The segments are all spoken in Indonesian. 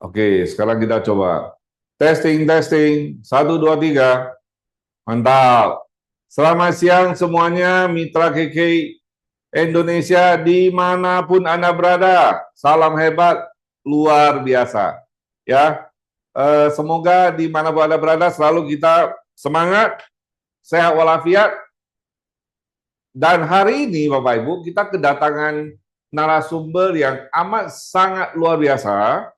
Oke, sekarang kita coba. Testing, testing. 1, 2, 3. Mantap. Selamat siang semuanya, Mitra KK Indonesia dimanapun Anda berada. Salam hebat, luar biasa. Ya, semoga dimanapun Anda berada selalu kita semangat, sehat walafiat. Dan hari ini Bapak Ibu, kita kedatangan narasumber yang amat sangat luar biasa.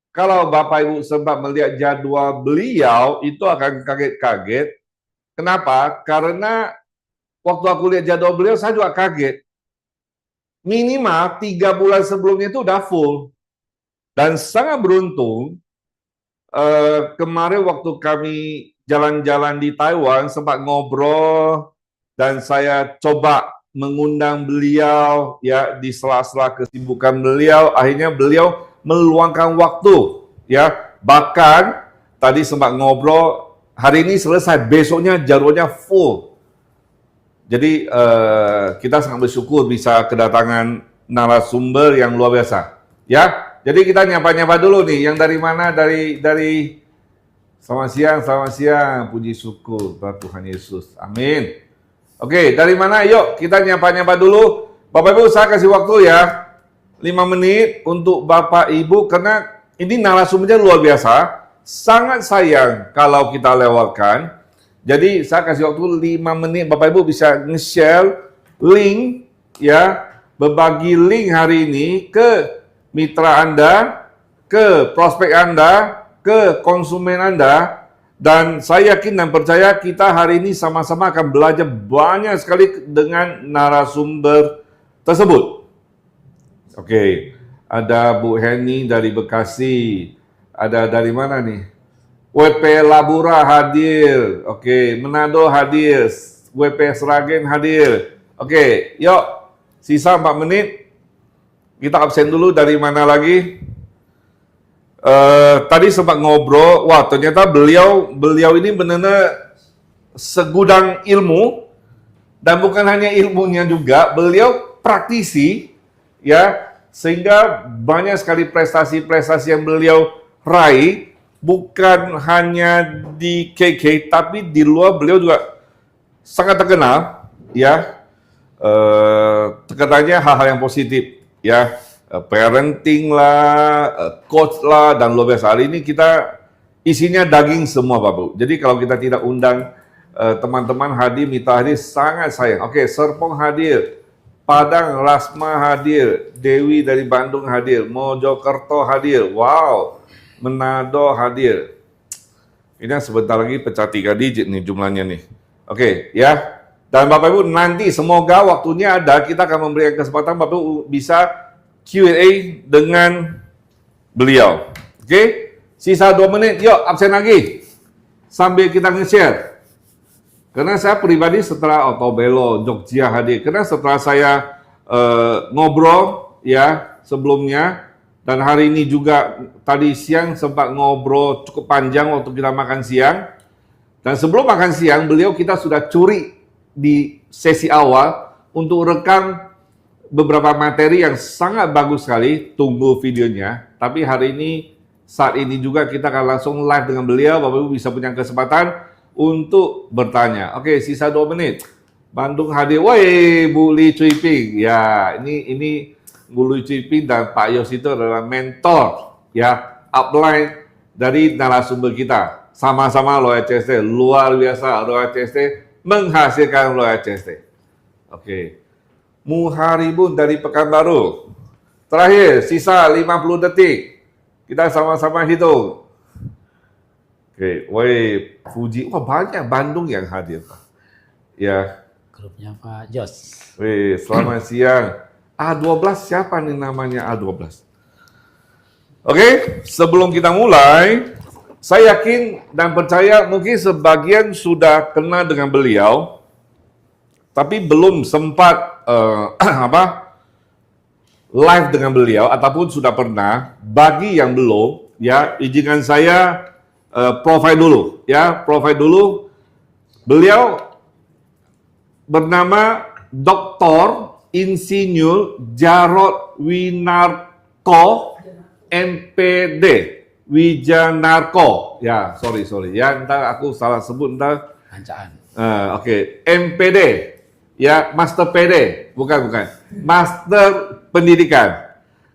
Kalau Bapak Ibu sempat melihat jadwal beliau, itu akan kaget-kaget. Kenapa? Karena waktu aku lihat jadwal beliau, saya juga kaget. Minimal 3 bulan sebelumnya itu udah full. Dan sangat beruntung, kemarin waktu kami jalan-jalan di Taiwan, sempat ngobrol, dan saya coba mengundang beliau ya di sela-sela kesibukan beliau. Akhirnya beliau meluangkan waktu, ya. Bahkan tadi sempat ngobrol, hari ini selesai, besoknya jadwalnya full. Jadi kita sangat bersyukur bisa kedatangan narasumber yang luar biasa, ya. Jadi kita nyapa-nyapa dulu nih, yang dari mana? Dari selamat siang, puji syukur kepada Tuhan Yesus, amin. Oke, dari mana? Yuk kita nyapa-nyapa dulu. Bapak Ibu, saya kasih waktu ya, 5 menit untuk Bapak Ibu, karena ini narasumbernya luar biasa. Sangat sayang kalau kita lewatkan. Jadi saya kasih waktu 5 menit, Bapak Ibu bisa nge-share link, ya, berbagi link hari ini ke mitra Anda, ke prospek Anda, ke konsumen Anda. Dan saya yakin dan percaya kita hari ini sama-sama akan belajar banyak sekali dengan narasumber tersebut. Oke, ada Bu Heni dari Bekasi. Ada dari mana nih? WP Labura hadir. Oke, Manado hadir. WP Sragen hadir. Oke, yuk. Sisa 4 menit. Kita absen dulu. Dari mana lagi? Tadi sempat ngobrol. Wah, ternyata beliau ini benar-benar segudang ilmu. Dan bukan hanya ilmunya juga, beliau praktisi, ya, sehingga banyak sekali prestasi-prestasi yang beliau raih, bukan hanya di KK, tapi di luar beliau juga sangat terkenal, ya. Tekanannya hal-hal yang positif, ya, parenting lah, coach lah, dan luar biasa. Hari ini kita isinya daging semua, Bapak Bu. Jadi kalau kita tidak undang teman-teman hadir, mitra hadir, sangat sayang. Oke, Serpong hadir, Padang Rasma hadir, Dewi dari Bandung hadir, Mojokerto hadir, wow, Manado hadir. Ini sebentar lagi pecah 3 digit nih jumlahnya nih. Oke, ya. Dan Bapak Ibu nanti semoga waktunya ada, kita akan memberikan kesempatan Bapak Ibu bisa Q&A dengan beliau. Oke, sisa 2 menit, yuk absen lagi. Sambil kita nge-share. Karena saya pribadi setelah Otobelo, Jogja hadir, karena setelah saya ngobrol ya sebelumnya, dan hari ini juga tadi siang sempat ngobrol cukup panjang waktu kita makan siang. Dan sebelum makan siang, beliau kita sudah curi di sesi awal untuk rekam beberapa materi yang sangat bagus sekali. Tunggu videonya. Tapi hari ini, saat ini juga kita akan langsung live dengan beliau. Bapak Ibu bisa punya kesempatan untuk bertanya. Oke, sisa 2 menit. Bandung hadir. Woi, Bu Li Cui Ping. Ya, ini Bu Li Cui Ping dan Pak Yos itu adalah mentor, ya, upline dari narasumber kita. Sama-sama Loyal CST, luar biasa. Loyal CST menghasilkan Loyal CST. Oke. Muharibun dari Pekanbaru. Terakhir, sisa 50 detik. Kita sama-sama hitung. Oke, woi, Fuji, wah banyak Bandung yang hadir, Pak. Ya. Grupnya Pak Jos. Woi, selamat siang. A12 siapa nih namanya A12? Oke, sebelum kita mulai, saya yakin dan percaya mungkin sebagian sudah kenal dengan beliau, tapi belum sempat live dengan beliau ataupun sudah pernah. Bagi yang belum, ya, izinkan saya profile dulu, ya, profile dulu. Beliau bernama Dr. Insinyur Jarod Winarko MPD, Wijanarko. Ya, sorry. Ya, ntar aku salah sebut ntar. Bancaan. Oke. MPD, ya Master PD, bukan. Master Pendidikan.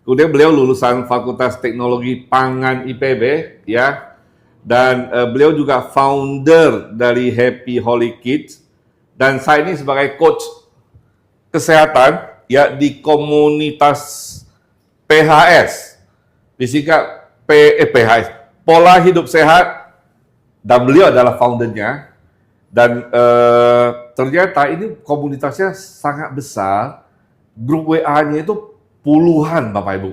Kemudian beliau lulusan Fakultas Teknologi Pangan IPB, ya. Dan beliau juga founder dari Happy Holy Kids. Dan saya ini sebagai coach kesehatan, ya, di komunitas PHS. Disingkat PHS, Pola Hidup Sehat. Dan beliau adalah foundernya. Dan ternyata ini komunitasnya sangat besar. Grup WA-nya itu puluhan, Bapak Ibu.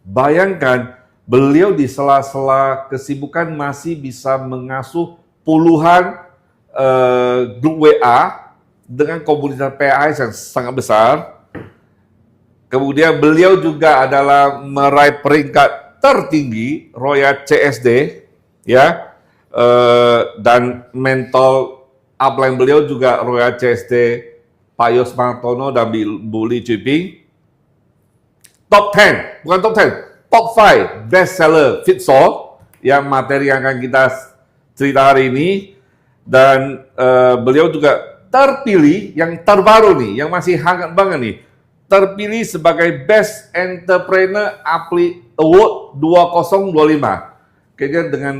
Bayangkan, beliau di sela-sela kesibukan masih bisa mengasuh puluhan grup WA dengan komunitas PHS yang sangat besar. Kemudian beliau juga adalah meraih peringkat tertinggi Royal CSD, ya, dan mentor upline beliau juga Royal CSD Pak Yos Martono dan Bu Li Chiping. Top 10, bukan top 10, top 5 bestseller Fitsol, yang materi yang akan kita cerita hari ini. Dan beliau juga terpilih, yang terbaru nih, yang masih hangat banget nih, terpilih sebagai Best Entrepreneur Award 2025. Kayaknya dengan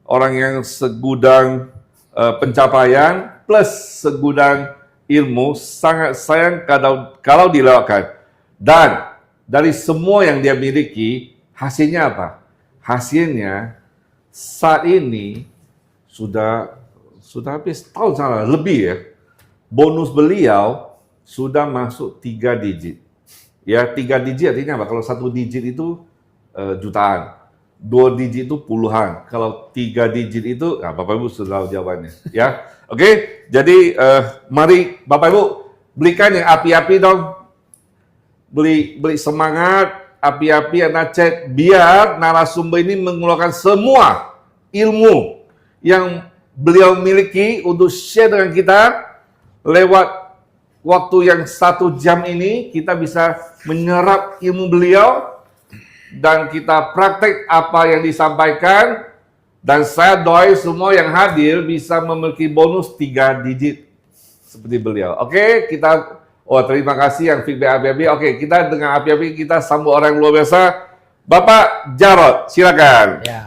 orang yang segudang pencapaian plus segudang ilmu, sangat sayang kalau dilewatkan. Dan dari semua yang dia miliki, hasilnya apa? Hasilnya saat ini sudah habis tahun sana lebih, ya. Bonus beliau sudah masuk 3 digit. Ya, 3 digit artinya apa? Kalau 1 digit itu jutaan, 2 digit itu puluhan. Kalau 3 digit itu, nah, Bapak Ibu sudah tahu jawabannya. Ya, oke. Jadi mari Bapak Ibu belikan yang api-api dong. Beli semangat, api-api, anak chat, biar narasumber ini mengeluarkan semua ilmu yang beliau miliki untuk share dengan kita. Lewat waktu yang 1 jam ini, kita bisa menyerap ilmu beliau dan kita praktek apa yang disampaikan. Dan saya doain semua yang hadir bisa memiliki bonus 3 digit seperti beliau. Oke, kita terima kasih yang feedback api-api. Oke, kita dengan api-api kita sambut orang luar biasa, Bapak Jarod, silakan. Ya.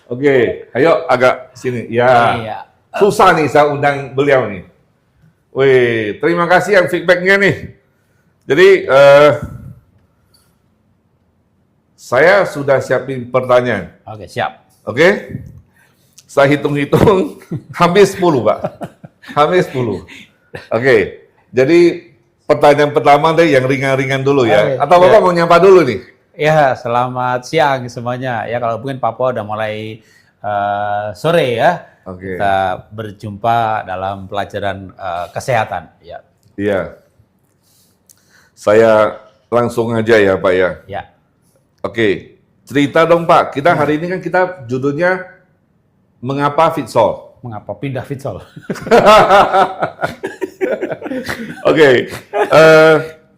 Oke, ayo agak sini. Ya. Iya. Susah nih saya undang beliau nih. Wih, terima kasih yang feedbacknya nih. Jadi saya sudah siapin pertanyaan. Oke, siap. Oke? Saya hitung-hitung hampir 10, Pak. Hampir 10. Oke. Jadi pertanyaan pertama deh yang ringan-ringan dulu ya. Atau Bapak mau nyapa dulu nih? Ya, selamat siang semuanya. Ya, kalau mungkin Papua udah mulai sore ya. Oke. Kita berjumpa dalam pelajaran kesehatan. Ya. Iya. Saya langsung aja ya, Pak ya. Ya. Oke. Cerita dong, Pak. Kita hari ini kan kita judulnya Mengapa Fitsol? Mengapa pindah Fitsol? Oke.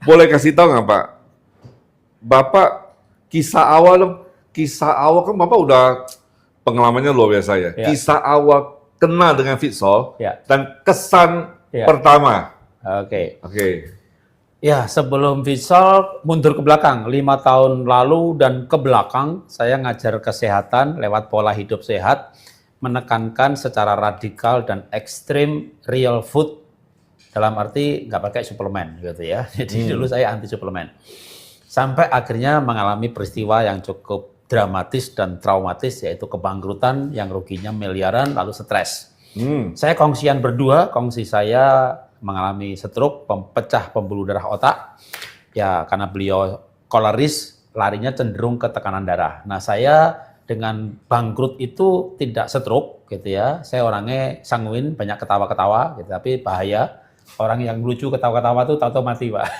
Boleh kasih tahu nggak, Pak? Bapak kisah awal dong. Kisah awal kan Bapak udah pengalamannya luar biasa ya. Ya. Kisah awal kenal dengan Fitsol Ya. dan kesan Ya. pertama. Oke. Oke. Ya, sebelum Fitsol mundur ke belakang 5 tahun lalu dan ke belakang saya ngajar kesehatan lewat pola hidup sehat, menekankan secara radikal dan ekstrim real food, dalam arti nggak pakai suplemen gitu ya. Jadi dulu saya anti suplemen. Sampai akhirnya mengalami peristiwa yang cukup dramatis dan traumatis, yaitu kebangkrutan yang ruginya miliaran lalu stres. Saya kongsian berdua, kongsi saya mengalami stroke, pecah pembuluh darah otak. Ya, karena beliau koleris, larinya cenderung ke tekanan darah. Nah, saya dengan bangkrut itu tidak stroke gitu ya. Saya orangnya sanguin, banyak ketawa-ketawa gitu, tapi bahaya. Orang yang lucu ketawa-ketawa tuh tahu-tahu mati, Pak.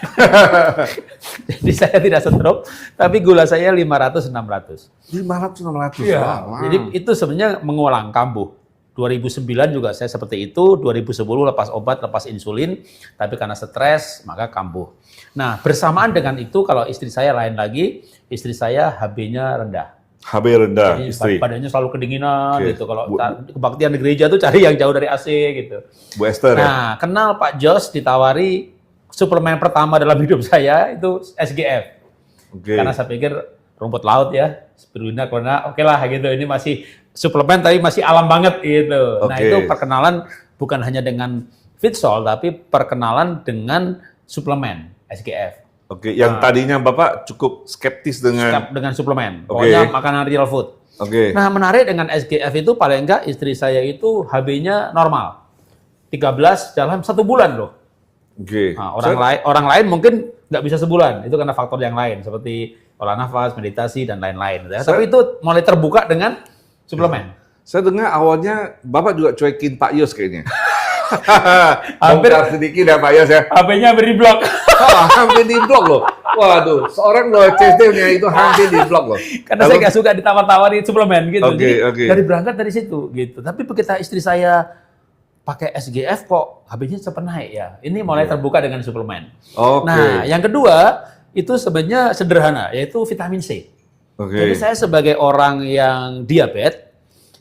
Jadi saya tidak stroke, tapi gula saya 500-600. 500-600. Iya. Wow. Jadi itu sebenarnya mengulang kambuh. 2009 juga saya seperti itu, 2010 lepas obat, lepas insulin, tapi karena stres maka kambuh. Nah, bersamaan dengan itu kalau istri saya lain lagi, istri saya HB-nya rendah. HB rendah, Jadi istri. badannya selalu kedinginan Oke. gitu. Kalau kebaktian di gereja tuh cari yang jauh dari AC gitu. Bu Esther ya? Nah, kenal Pak Jos ditawari suplemen pertama dalam hidup saya itu SGF. Oke. Karena saya pikir rumput laut ya, spirulina, corona, oke lah gitu. Ini masih suplemen tapi masih alam banget gitu. Nah, Oke. itu perkenalan bukan hanya dengan Fitsol tapi perkenalan dengan suplemen SGF. Oke, yang tadinya Bapak cukup skeptis dengan Dengan suplemen. Oke. Pokoknya makanan real food. Oke. Nah, menarik dengan SGF itu paling enggak istri saya itu HB-nya normal. 13 dalam 1 bulan loh. Oke. Nah, orang lain mungkin nggak bisa sebulan. Itu karena faktor yang lain seperti olah nafas, meditasi dan lain-lain. Ya. Tapi itu mulai terbuka dengan suplemen. Saya dengar awalnya Bapak juga cuekin Pak Yos kayaknya. Hampir- Bongkar sedikit ya Pak Yos ya. HP-nya beri blok. Hampir di blok loh. Waduh, seorang loh CSD-nya itu hampir di blok loh. Karena saya nggak suka ditawar-tawarin suplemen gitu. Oke, Jadi oke. dari berangkat dari situ gitu. Tapi begitu istri saya pakai SGF kok HB-nya cepat naik ya. Ini mulai terbuka dengan suplemen. Oke. Nah, yang kedua itu sebenarnya sederhana, yaitu vitamin C. Oke. Jadi saya sebagai orang yang diabetes,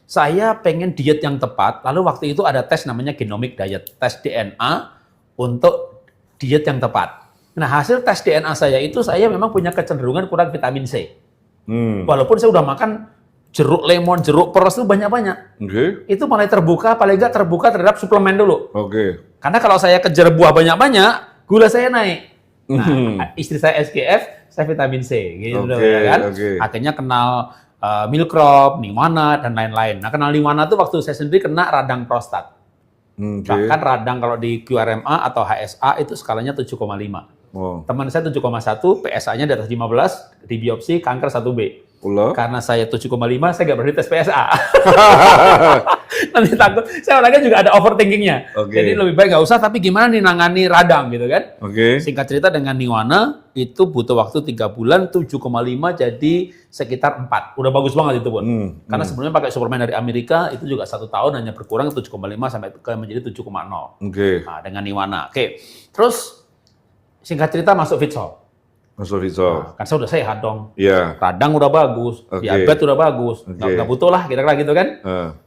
saya pengen diet yang tepat. Lalu waktu itu ada tes namanya genomic diet, tes DNA untuk diet yang tepat. Nah, hasil tes DNA saya itu saya memang punya kecenderungan kurang vitamin C. Walaupun saya udah makan jeruk lemon, jeruk peres itu banyak-banyak. Oke. Itu mulai terbuka, paling nggak terbuka terhadap suplemen dulu. Oke. Karena kalau saya kejar buah banyak-banyak, gula saya naik. Nah, istri saya SGF, saya vitamin C, gitu Oke, ya kan. oke. Akhirnya kenal Milkrop, Niwana dan lain-lain. Nah, kenal Niwana tuh waktu saya sendiri kena radang prostat. Oke. Bahkan radang kalau di QRMA atau HSA itu skalanya 7,5. Oh. Teman saya 7,1, PSA-nya di atas 15, di biopsi kanker 1B. Pula. Karena saya 7,5, saya nggak berani tes PSA. Nanti takut. Saya orangnya juga ada overthinkingnya. Oke. Jadi lebih baik nggak usah, tapi gimana nih nangani radang gitu kan. Oke. Singkat cerita dengan Niwana, itu butuh waktu 3 bulan, 7,5 jadi sekitar 4. Udah bagus banget itu, Bun. Karena sebelumnya pakai suplemen dari Amerika, itu juga 1 tahun hanya berkurang 7,5 sampai menjadi 7,0. Oke. Nah, dengan Niwana. Oke. Terus, singkat cerita masuk Fitsol. Masuk Rizal. Nah, kan saya udah sehat dong. Iya. Radang udah bagus, Oke. diabetes udah bagus, Oke. nggak butuh lah kira-kira gitu kan.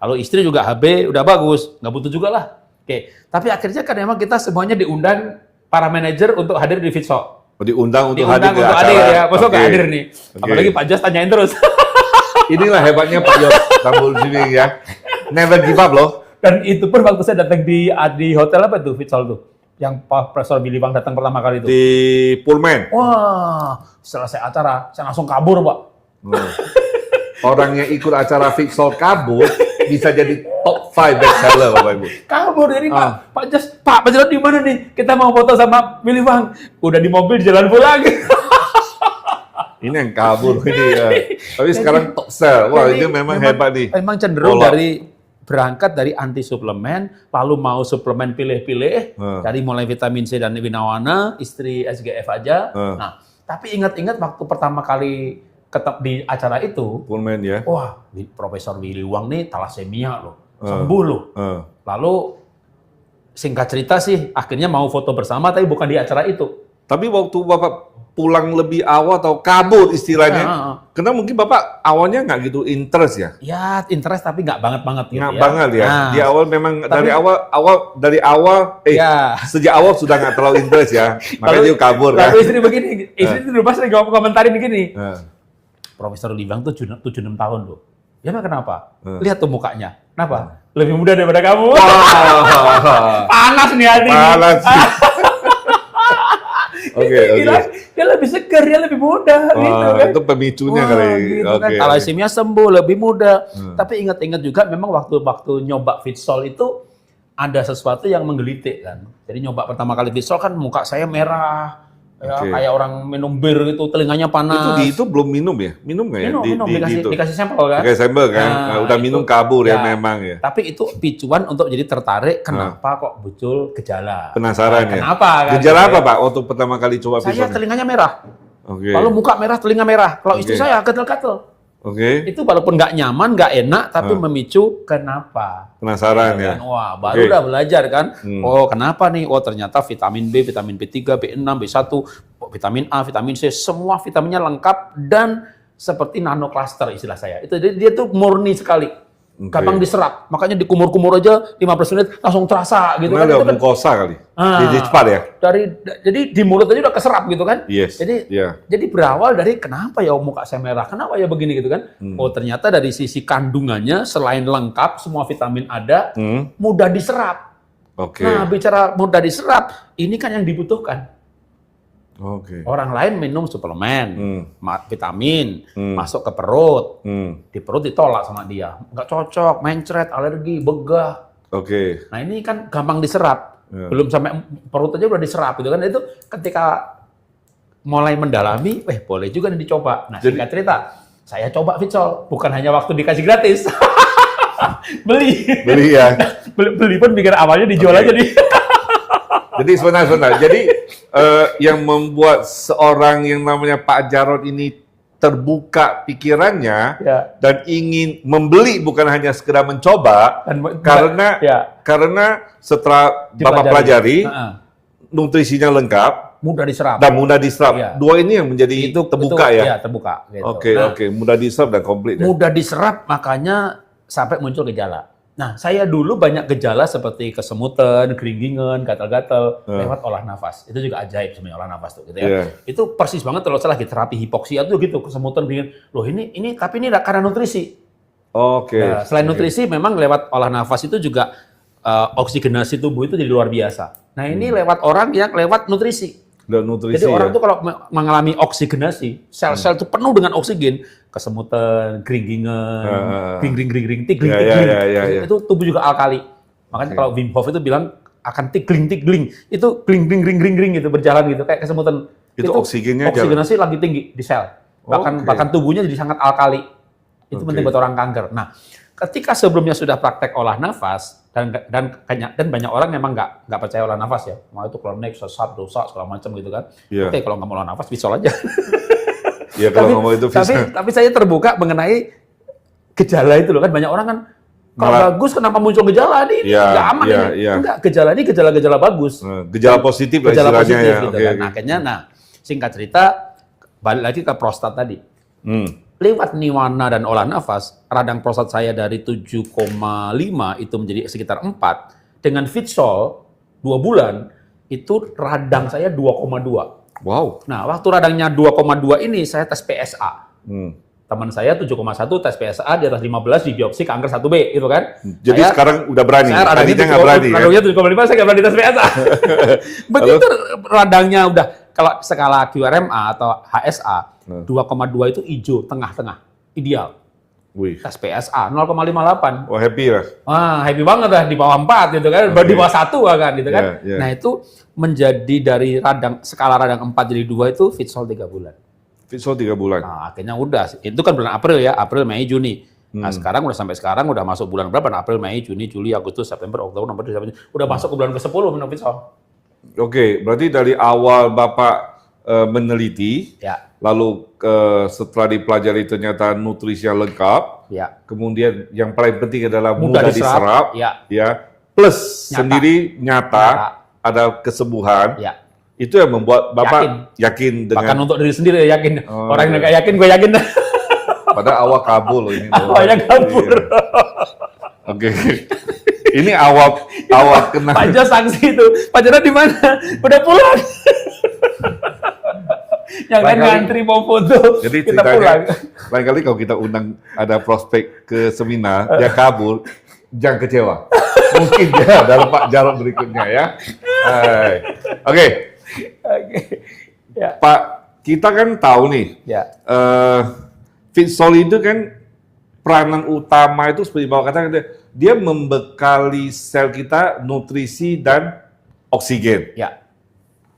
Lalu istri juga HB udah bagus, nggak butuh juga lah. Oke, tapi akhirnya kan memang kita semuanya diundang para manajer untuk hadir di Fitsol. Diundang untuk Diundang hadir ke untuk acara. hadir ya, masa nggak Oke. hadir nih. Oke. Apalagi Pak Jos tanyain terus. Inilah hebatnya Pak Yos Tambul Sini ya. Never give up loh. Dan itu pun waktu saya datang di hotel apa tuh Fitsol tuh, yang Pak Profesor Billy Wang datang pertama kali itu. Di Pullman. Wah, selesai acara, saya langsung kabur Pak. Orang yang ikut acara Fitsol kabur bisa jadi top 5 bestseller Bapak Ibu. Kabur dari Pak Jos, Pak Jos di mana nih? Kita mau foto sama Billy Wang. Udah di mobil jalan pulang. Ini yang kabur ini ya. Tapi sekarang top sell. Wah, Jadi, itu memang hebat nih. Memang cenderung Pola. berangkat dari anti suplemen, lalu mau suplemen pilih-pilih, dari mulai vitamin C dan Niwana, istri SGF aja. Nah, tapi ingat-ingat waktu pertama kali di acara itu, Pullman ya. wah, Profesor Willy Wang nih talasemia loh, sembuh loh. Lalu singkat cerita sih, akhirnya mau foto bersama, tapi bukan di acara itu. Tapi waktu Bapak pulang lebih awal atau kabur istilahnya, karena mungkin Bapak awalnya nggak gitu interest ya? Ya, interest tapi nggak banget-banget gitu Nggak ya. banget ya. Nah, Di awal memang Tapi- dari awal ya. sejak awal sudah nggak terlalu interest ya. Makanya dia kabur kan. Lalu istri begini, istri di rumah sering komentarin begini. Nah, Profesor Libang tuh 76 tahun loh. Ya emang kenapa? Lihat tuh mukanya. Kenapa? Lebih muda daripada kamu. Wah. Panas nih hati. Panas. Oke. Gila, dia lebih segar, dia lebih muda gitu Wah, kan. itu pemicunya Wah, kali. gitu kan. Oke. Thalassemia sembuh, lebih muda. Tapi ingat-ingat juga memang waktu nyoba Fitsol itu ada sesuatu yang menggelitik kan. Jadi nyoba pertama kali Fitsol kan muka saya merah. Ya, Oke. kayak orang minum bir itu, telinganya panas. Itu belum minum ya? Minum nggak ya? minum, itu? dikasih sampel kan. Pakai sampel kan? Nah, Nah, udah itu- minum kabur ya ya. memang ya. Tapi itu picuan untuk jadi tertarik kenapa kok muncul gejala. Penasaran ya? Kenapa kan? Gejala apa Pak waktu pertama kali coba Saya Fitsol? telinganya merah. Oke. Lalu muka merah, telinga merah. Kalau istri Oke. saya gatel-gatel. Oke. Itu walaupun nggak nyaman, nggak enak, tapi Ah. memicu kenapa. Penasaran ya. Kan? Wah, baru Oke. udah belajar kan. Hmm. Oh, kenapa nih? Oh, ternyata vitamin B, vitamin B3, B6, B1, vitamin A, vitamin C, semua vitaminnya lengkap dan seperti nanocluster istilah saya. Itu dia tuh murni sekali. Oke. Gampang diserap. Makanya dikumur-kumur aja 15 menit langsung terasa gitu Karena kan. ada Itu kan mukosa kali. Ah. Jadi cepat ya. jadi di mulut aja udah keserap gitu kan. Yes. Jadi Ya. jadi berawal dari kenapa ya muka saya merah, kenapa ya begini gitu kan. Oh, ternyata dari sisi kandungannya selain lengkap semua vitamin ada, mudah diserap. Oke. Nah, bicara mudah diserap, ini kan yang dibutuhkan. Oke. Orang lain minum suplemen, vitamin, Hmm. masuk ke perut. Hmm. Di perut ditolak sama dia. Nggak cocok, mencret, alergi, begah. Oke. Nah, ini kan gampang diserap. Ya. Belum sampai perut aja udah diserap gitu kan. Itu ketika mulai mendalami, boleh juga nih dicoba. Nah, singkat cerita, saya coba Vitsol, bukan hanya waktu dikasih gratis. Beli. Beli ya. Beli pun pikir awalnya dijual Oke. aja nih. Jadi sebentar. Jadi yang membuat seorang yang namanya Pak Jarod ini terbuka pikirannya Ya. dan ingin membeli bukan hanya sekedar mencoba Dan karena setelah Bapak pelajari nutrisinya lengkap mudah diserap. dan mudah diserap. Iya. Dua ini yang menjadi terbuka ya. Iya, terbuka. Gitu. Oke, mudah diserap dan komplit. Ya? Mudah diserap, makanya sampai muncul gejala. Nah, saya dulu banyak gejala seperti kesemutan, keringgingan, gatal-gatal lewat olah nafas. Itu juga ajaib sebenarnya olah nafas tuh, gitu ya. Iya. Itu persis banget kalau salah lagi terapi hipoksia tuh gitu, kesemutan, keringgingan. Loh tapi ini karena nutrisi. Oke. Nah, selain nutrisi, memang lewat olah nafas itu juga oksigenasi tubuh itu jadi luar biasa. Nah, ini lewat orang yang lewat nutrisi. Dan nutrisi. Jadi orang ya? tuh kalau mengalami oksigenasi, sel-sel itu penuh dengan oksigen, kesemutan, keringgingan, gring-gring, tigling. Ya. Itu tubuh juga alkali. Makanya kalau Wim Hof itu bilang akan tigling. Itu gring gitu berjalan gitu kayak kesemutan. Itu oksigennya oksigenasi lagi tinggi di sel. Bahkan tubuhnya jadi sangat alkali. Itu penting buat orang kanker. Nah, ketika sebelumnya sudah praktek olah nafas dan banyak orang memang nggak percaya olah nafas ya, mau itu klinik sesat dosa segala macam gitu kan. Iya. Oke, kalau nggak mau olah nafas Vitsol aja. Ya kalau ngomong itu tapi saya terbuka mengenai gejala itu loh kan, banyak orang kan kalau bagus kenapa muncul gejala ini nggak aman ini. Enggak, gejala ini gejala-gejala bagus. Gejala positif lah gejala istilahnya positif ya. gitu kan. Nah, akhirnya singkat cerita balik lagi ke prostat tadi. Lewat niwana dan olah nafas, radang prostat saya dari 7,5 itu menjadi sekitar 4. Dengan Vitsol 2 bulan, itu radang saya 2,2. Wow. Nah, waktu radangnya 2,2 ini saya tes PSA. Teman saya 7,1 tes PSA di atas 15 di biopsi kanker 1B gitu kan. Jadi sekarang udah berani. Tadinya nggak berani. Radangnya 7,5 saya nggak berani tes PSA. Begitu radangnya udah kalau skala QRMA atau HSA 2,2 itu hijau, tengah-tengah, ideal. Wih. Tes PSA 0,58. Wah, happy lah. Wah, happy banget lah di bawah 4 gitu kan, di bawah 1 kan gitu kan. Yeah. Nah, itu menjadi dari skala radang 4 jadi 2 itu Vitsol 3 bulan. Vitsol 3 bulan. Nah, akhirnya udah. Itu kan bulan April ya, April, Mei, Juni. Nah, sekarang udah sampai sekarang udah masuk bulan berapa? April, Mei, Juni, Juli, Agustus, September, Oktober, November, Desember. Udah masuk ke bulan ke-10 minum Vitsol. Oke, berarti dari awal Bapak meneliti, Ya. lalu setelah dipelajari ternyata nutrisinya lengkap, Ya. kemudian yang paling penting adalah Mudah mudah diserap, diserap, ya, plus Nyata. sendiri nyata, ada kesembuhan, Ya. itu yang membuat Bapak yakin dengan, Bahkan untuk diri sendiri yakin. Oh, Orang yang nggak yakin, gue yakin. padahal awal kabul loh ini. Awalnya kabur. Oke. Ini awal kena. Pak Jo sanksi itu. Pak Jono di mana? Udah pulang. Yang lain ngantri mau foto. Jadi kita pulang. lain kali kalau kita undang ada prospek ke seminar, dia kabur, jangan kecewa. Mungkin dia dalam Pak Jarod berikutnya ya. Oke. Ya. Pak, kita kan tahu nih, Ya. Vitsol itu kan peranan utama itu seperti Bapak katakan, dia membekali sel kita nutrisi dan oksigen. Ya.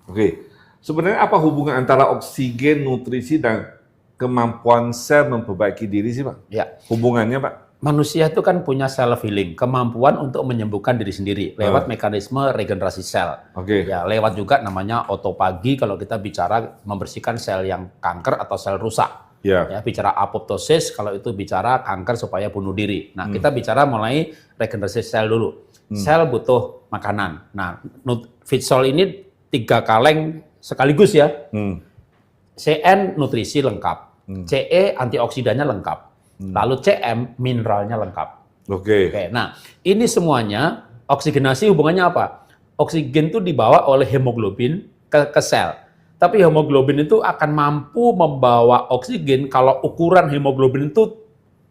Oke. Sebenarnya apa hubungan antara oksigen, nutrisi, dan kemampuan sel memperbaiki diri sih, Pak? Ya. Hubungannya, Pak? Manusia itu kan punya self healing, kemampuan untuk menyembuhkan diri sendiri lewat mekanisme regenerasi sel. Oke. Ya, lewat juga namanya autopagi kalau kita bicara membersihkan sel yang kanker atau sel rusak. Ya. Ya, bicara apoptosis kalau itu bicara kanker supaya bunuh diri. Nah, kita bicara mulai regenerasi sel dulu. Sel butuh makanan. Nah, Fitsol ini 3 kaleng sekaligus ya. CN nutrisi lengkap, CE antioksidannya lengkap, lalu CM mineralnya lengkap. Oke. Nah, ini semuanya oksigenasi hubungannya apa? Oksigen itu dibawa oleh hemoglobin ke sel. Tapi hemoglobin itu akan mampu membawa oksigen kalau ukuran hemoglobin itu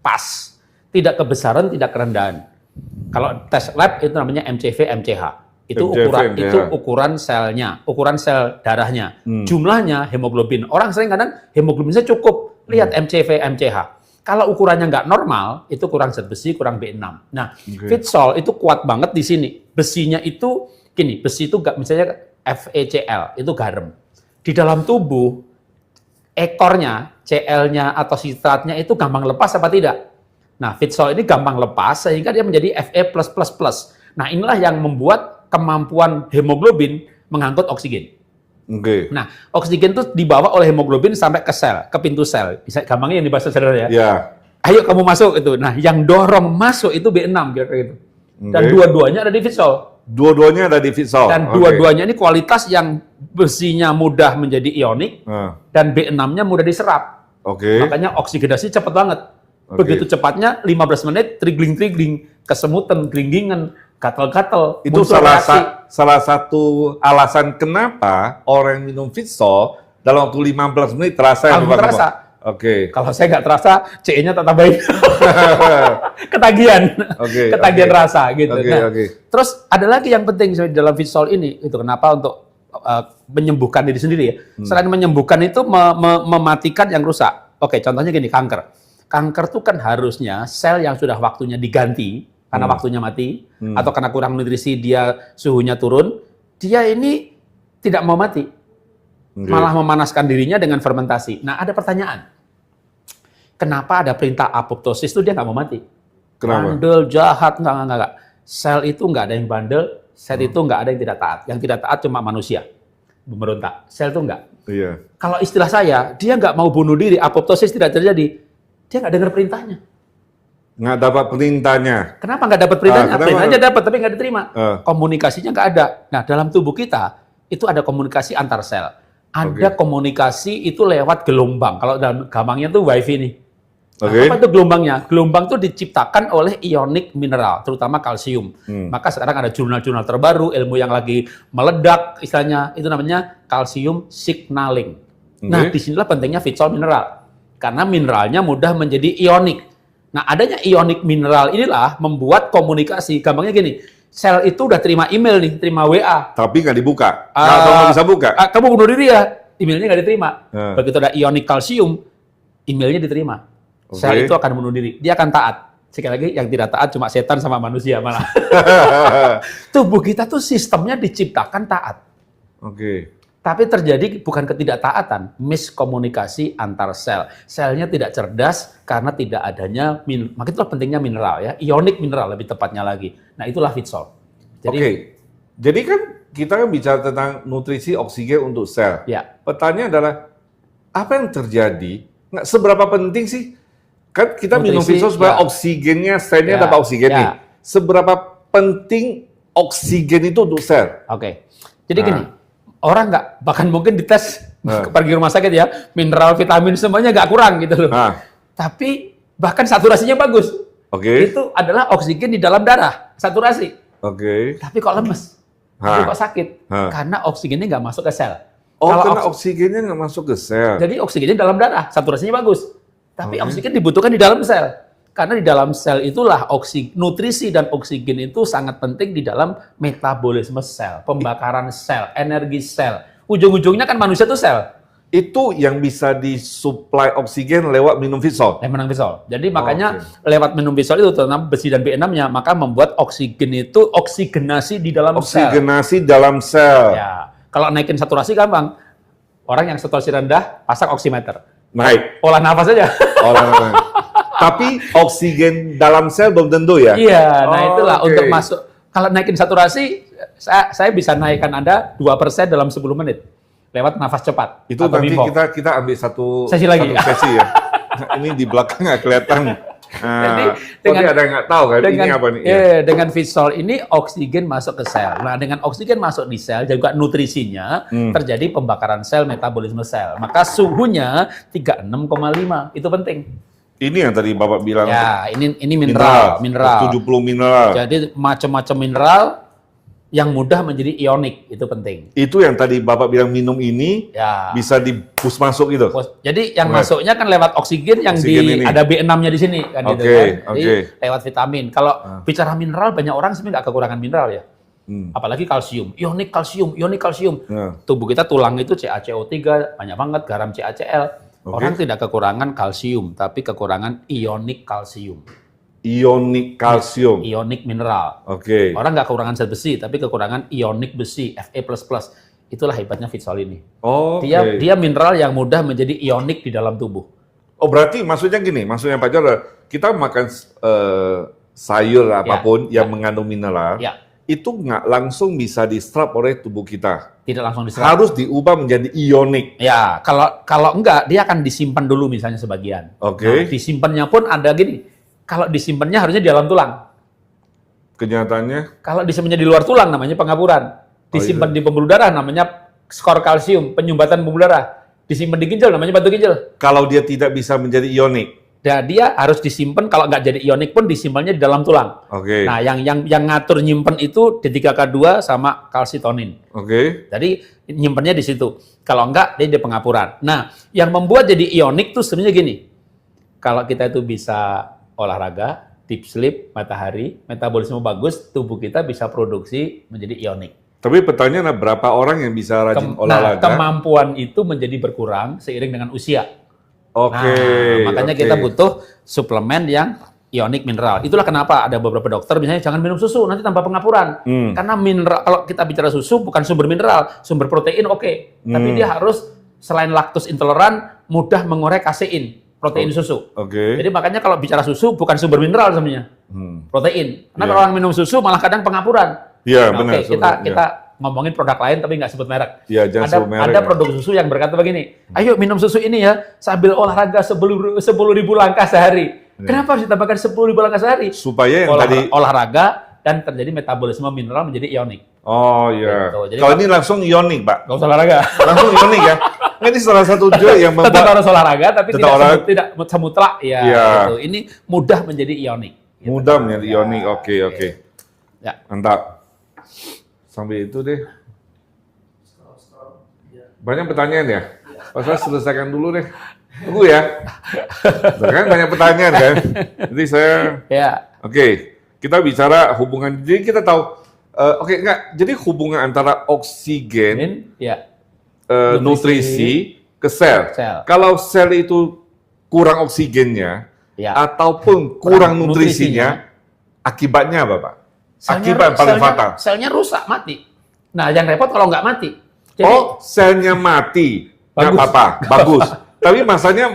pas. Tidak kebesaran, tidak kerendahan. Kalau tes lab itu namanya MCV, MCH. Itu ukuran selnya, ukuran sel darahnya. Jumlahnya hemoglobin. Orang sering kadang hemoglobinnya cukup. Lihat MCV, MCH. Kalau ukurannya nggak normal, itu kurang zat besi, kurang B6. Nah, Fitsol itu kuat banget di sini. Besinya itu gini, besi itu nggak, misalnya FeCl itu garam. Di dalam tubuh ekornya, Cl-nya atau sitratnya itu gampang lepas apa tidak? Nah, Fitsol ini gampang lepas sehingga dia menjadi Fe+++. Nah, inilah yang membuat kemampuan hemoglobin mengangkut oksigen. Nah, oksigen itu dibawa oleh hemoglobin sampai ke sel, ke pintu sel. Bisa gampangnya yang dibahas saudara ya. Ayo kamu masuk itu. Nah, yang dorong masuk itu B6 kira-kira gitu. Dan dua-duanya ada di Fitsol. Dua-duanya ada di Fitsol. Dan dua-duanya ini kualitas yang besinya mudah menjadi ionik dan B6-nya mudah diserap. Makanya oksigenasi cepat banget. Begitu cepatnya 15 menit trigling-trigling, kesemutan, geringgingan, gatal-gatal. Itu salah satu alasan kenapa orang minum Fitsol dalam waktu 15 menit terasa yang terasa. Kalau saya nggak terasa, CE-nya tak tambahin. Ketagihan. Ketagihan rasa gitu. Terus ada lagi yang penting di dalam Fitsol ini, itu kenapa untuk menyembuhkan diri sendiri ya. Selain menyembuhkan itu mematikan yang rusak. Contohnya gini, kanker. Kanker itu kan harusnya sel yang sudah waktunya diganti karena waktunya mati atau karena kurang nutrisi dia suhunya turun, dia ini tidak mau mati. Malah memanaskan dirinya dengan fermentasi. Nah, ada pertanyaan. Kenapa ada perintah apoptosis itu dia nggak mau mati? Kenapa? Bandel, jahat, enggak. Sel itu nggak ada yang bandel, sel itu nggak ada yang tidak taat. Yang tidak taat cuma manusia. Memberontak. Sel itu enggak. Kalau istilah saya, dia nggak mau bunuh diri, apoptosis tidak terjadi. Dia nggak dengar perintahnya. Nggak dapat perintahnya. Kenapa nggak dapat perintahnya? Perintahnya dapat, tapi nggak diterima. Komunikasinya nggak ada. Nah, dalam tubuh kita, itu ada komunikasi antar sel. Ada komunikasi itu lewat gelombang. Kalau dalam gampangnya tuh wifi nih. Apa itu gelombangnya? Gelombang itu diciptakan oleh ionik mineral, terutama kalsium. Maka sekarang ada jurnal-jurnal terbaru, ilmu yang lagi meledak, istilahnya, itu namanya calcium signaling. Nah, disinilah pentingnya Fitsol mineral. Karena mineralnya mudah menjadi ionik. Nah, adanya ionik mineral inilah membuat komunikasi. Gampangnya gini, sel itu udah terima email nih, terima WA. Tapi nggak dibuka. Nggak bisa buka. Kamu bunuh diri ya, emailnya nggak diterima. Begitu ada ionik kalsium, emailnya diterima. Sel itu akan bunuh diri. Dia akan taat. Sekali lagi, yang tidak taat cuma setan sama manusia malah. Tubuh kita tuh sistemnya diciptakan taat. Tapi terjadi bukan ketidaktaatan, miskomunikasi antar sel. Selnya tidak cerdas karena tidak adanya, maka itulah pentingnya mineral ya, ionik mineral lebih tepatnya lagi. Nah, itulah Fitsol. Jadi kan kita kan bicara tentang nutrisi oksigen untuk sel. Pertanyaannya adalah, apa yang terjadi? Nggak seberapa penting sih? Kan kita minum Fitsol supaya oksigennya, selnya dapat oksigen nih. Seberapa penting oksigen itu untuk sel? Jadi gini, orang nggak, bahkan mungkin dites pergi rumah sakit ya, mineral, vitamin semuanya nggak kurang gitu loh. Tapi bahkan saturasinya bagus. Itu adalah oksigen di dalam darah, saturasi. Tapi kok lemes? Tapi kok sakit? Karena oksigennya nggak masuk ke sel. Karena oksigennya nggak masuk ke sel. Jadi oksigennya di dalam darah, saturasinya bagus. Tapi oksigen dibutuhkan di dalam sel. Karena di dalam sel itulah nutrisi dan oksigen itu sangat penting di dalam metabolisme sel, pembakaran sel, energi sel. Ujung-ujungnya kan manusia itu sel. Itu yang bisa disuplai oksigen lewat minum Fitsol? Jadi makanya lewat minum Fitsol itu, terutama besi dan B6-nya, maka membuat oksigen itu oksigenasi di dalam sel. Oksigenasi dalam sel. Ya, kalau naikin saturasi gampang. Orang yang saturasi rendah, pasang oximeter. Naik. Olah nafas aja. Tapi oksigen dalam sel belum tentu ya? Iya, nah itulah untuk masuk. Kalau naikin saturasi, saya bisa naikkan Anda 2% dalam 10 menit. Lewat nafas cepat. Itu nanti kita ambil satu sesi lagi. Satu sesi ya. Ini di belakang nggak kelihatan. Jadi Dengan ada yang nggak tahu kan ini apa nih? Dengan Vitsol ini oksigen masuk ke sel. Nah, dengan oksigen masuk di sel juga nutrisinya terjadi pembakaran sel, metabolisme sel. Maka suhunya 36,5 itu penting. Ini yang tadi Bapak bilang. Ya, ini mineral. 70 mineral. Jadi macam-macam mineral yang mudah menjadi ionik, itu penting. Itu yang tadi Bapak bilang minum ini Ya. bisa dipus masuk gitu. Jadi yang masuknya kan lewat oksigen yang Oksigen ini. ada B6-nya di sini kan gitu Oke, kan. Jadi lewat vitamin. Kalau bicara mineral banyak orang sebenarnya nggak kekurangan mineral ya. Apalagi kalsium, ionik kalsium. Tubuh kita tulang itu CaCO3 banyak banget, garam CaCl. Orang tidak kekurangan kalsium, tapi kekurangan ionik kalsium. Ionik kalsium. Ionik mineral. Oke. Orang nggak kekurangan zat besi, tapi kekurangan ionik besi, Fe++. Itulah hebatnya Vitsol ini. Oh, Dia mineral yang mudah menjadi ionik di dalam tubuh. Oh, berarti maksudnya gini, maksudnya Pak Jarod, kita makan sayur apapun yang mengandung mineral, itu nggak langsung bisa diserap oleh tubuh kita. Tidak langsung diserap. Harus diubah menjadi ionik. Ya, kalau enggak, dia akan disimpan dulu misalnya sebagian. Nah, disimpannya pun ada gini. Kalau disimpannya harusnya di dalam tulang. Kenyataannya? Kalau disimpannya di luar tulang namanya pengapuran. Disimpan di pembuluh darah namanya skor kalsium, penyumbatan pembuluh darah. Disimpan di ginjal namanya batu ginjal. Kalau dia tidak bisa menjadi ionik? Nah, dia harus disimpan, kalau nggak jadi ionik pun disimpannya di dalam tulang. Nah, yang ngatur nyimpen itu D3K2 sama kalsitonin. Jadi nyimpennya di situ. Kalau enggak, dia di pengapuran. Nah, yang membuat jadi ionik tuh sebenarnya gini. Kalau kita itu bisa olahraga, deep sleep, matahari, metabolisme bagus, tubuh kita bisa produksi menjadi ionik. Tapi pertanyaan berapa orang yang bisa rajin olahraga? Kemampuan itu menjadi berkurang seiring dengan usia. Makanya kita butuh suplemen yang ionik mineral. Itulah kenapa ada beberapa dokter misalnya jangan minum susu, nanti tambah pengapuran. Karena mineral, kalau kita bicara susu bukan sumber mineral, sumber protein tapi dia harus selain laktos intoleran, mudah mengurai kasein. Protein susu. Jadi makanya kalau bicara susu bukan sumber mineral sebenarnya, protein. Karena kalau orang minum susu malah kadang pengapuran. Iya benar. Kita ngomongin produk lain tapi nggak sebut merek. Iya, jangan sebut merek. Ada produk susu yang berkata begini, ayo minum susu ini ya sambil olahraga 10.000 langkah sehari. Kenapa harus ditambahkan 10.000 langkah sehari? Supaya yang tadi olahraga dan terjadi metabolisme mineral menjadi ionik. Oh iya. Gitu. Kalau ini langsung ionik, Pak. Nggak usah olahraga. Langsung ionik ya. Ini salah satu juga yang membuat tetap harus olahraga tapi tidak semutlak ya. Gitu. Ini mudah menjadi ionik. Gitu. Mudah menjadi ionik. Oke. Ya. Mantap. Sampai itu deh. Banyak pertanyaan ya? Pak saya selesaikan dulu deh. Tunggu ya. Kan banyak pertanyaan kan? Jadi saya Oke. Kita bicara hubungan. Jadi kita tahu jadi hubungan antara oksigen nutrisi ke sel. Kalau sel itu kurang oksigennya ataupun kurang nutrisinya, akibatnya apa, Pak? Akibat paling fatal. Selnya rusak, mati. Nah, yang repot kalau nggak mati. Jadi, selnya mati, nggak apa-apa, bagus. Tapi masanya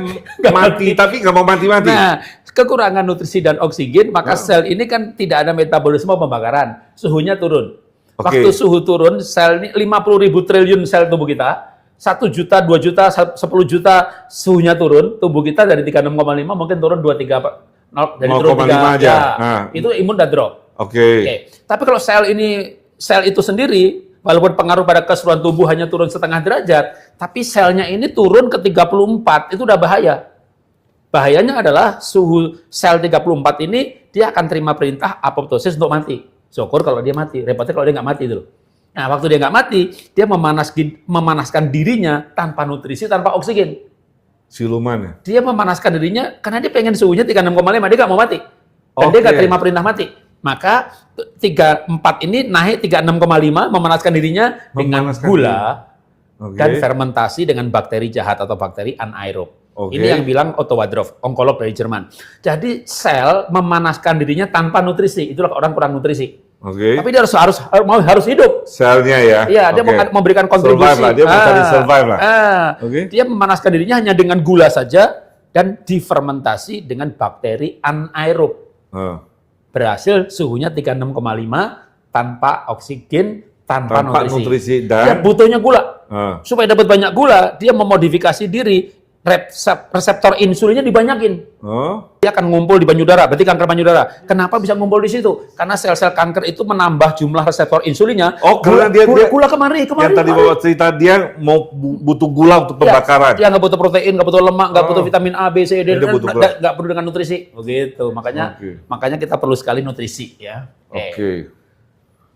mati, tapi nggak mau mati-mati. Nah, kekurangan nutrisi dan oksigen, maka sel ini kan tidak ada metabolisme pembakaran. Suhunya turun. Waktu suhu turun, sel ini 50.000 triliun sel tubuh kita, 1 juta, 2 juta, 10 juta suhunya turun, tubuh kita dari 36,5 mungkin turun 2,3 dari turun 3 aja. Itu imun udah drop. Tapi kalau sel itu sendiri, walaupun pengaruh pada keseluruhan tubuh hanya turun setengah derajat, tapi selnya ini turun ke 34, itu udah bahaya. Bahayanya adalah suhu sel 34 ini, dia akan terima perintah apoptosis untuk mati. Syukur kalau dia mati, repotnya kalau dia nggak mati dulu. Nah, waktu dia nggak mati, dia memanaskan dirinya tanpa nutrisi, tanpa oksigen. Siluman ya? Dia memanaskan dirinya karena dia pengen suhunya 36,5, dia nggak mau mati. Dan dia nggak terima perintah mati. Maka 34 ini naik 36,5, memanaskan dirinya dengan gula dan fermentasi dengan bakteri jahat atau bakteri anaerob. Ini yang bilang Otto Wadroff, onkolog dari Jerman. Jadi sel memanaskan dirinya tanpa nutrisi. Itulah orang kurang nutrisi. Tapi dia harus hidup. Selnya ya. Iya, dia mau memberikan kontribusi. Survive lah, dia mau survive lah. Dia memanaskan dirinya hanya dengan gula saja dan difermentasi dengan bakteri anaerob. Berhasil suhunya 36,5 tanpa oksigen, tanpa nutrisi. Dan dia butuhnya gula. Supaya dapat banyak gula, dia memodifikasi diri reseptor insulinnya dibanyakin. Oh, Dia akan ngumpul di payudara, berarti kanker payudara. Kenapa bisa ngumpul di situ? Karena sel-sel kanker itu menambah jumlah reseptor insulinnya. Oh, karena dia gula kemari. yang tadi Bapak cerita dia mau butuh gula untuk pembakaran. Dia nggak butuh protein, nggak butuh lemak, nggak butuh vitamin A, B, C, D, Dia butuh gula. nggak perlu dengan nutrisi. Begitu. Makanya kita perlu sekali nutrisi ya. Oke.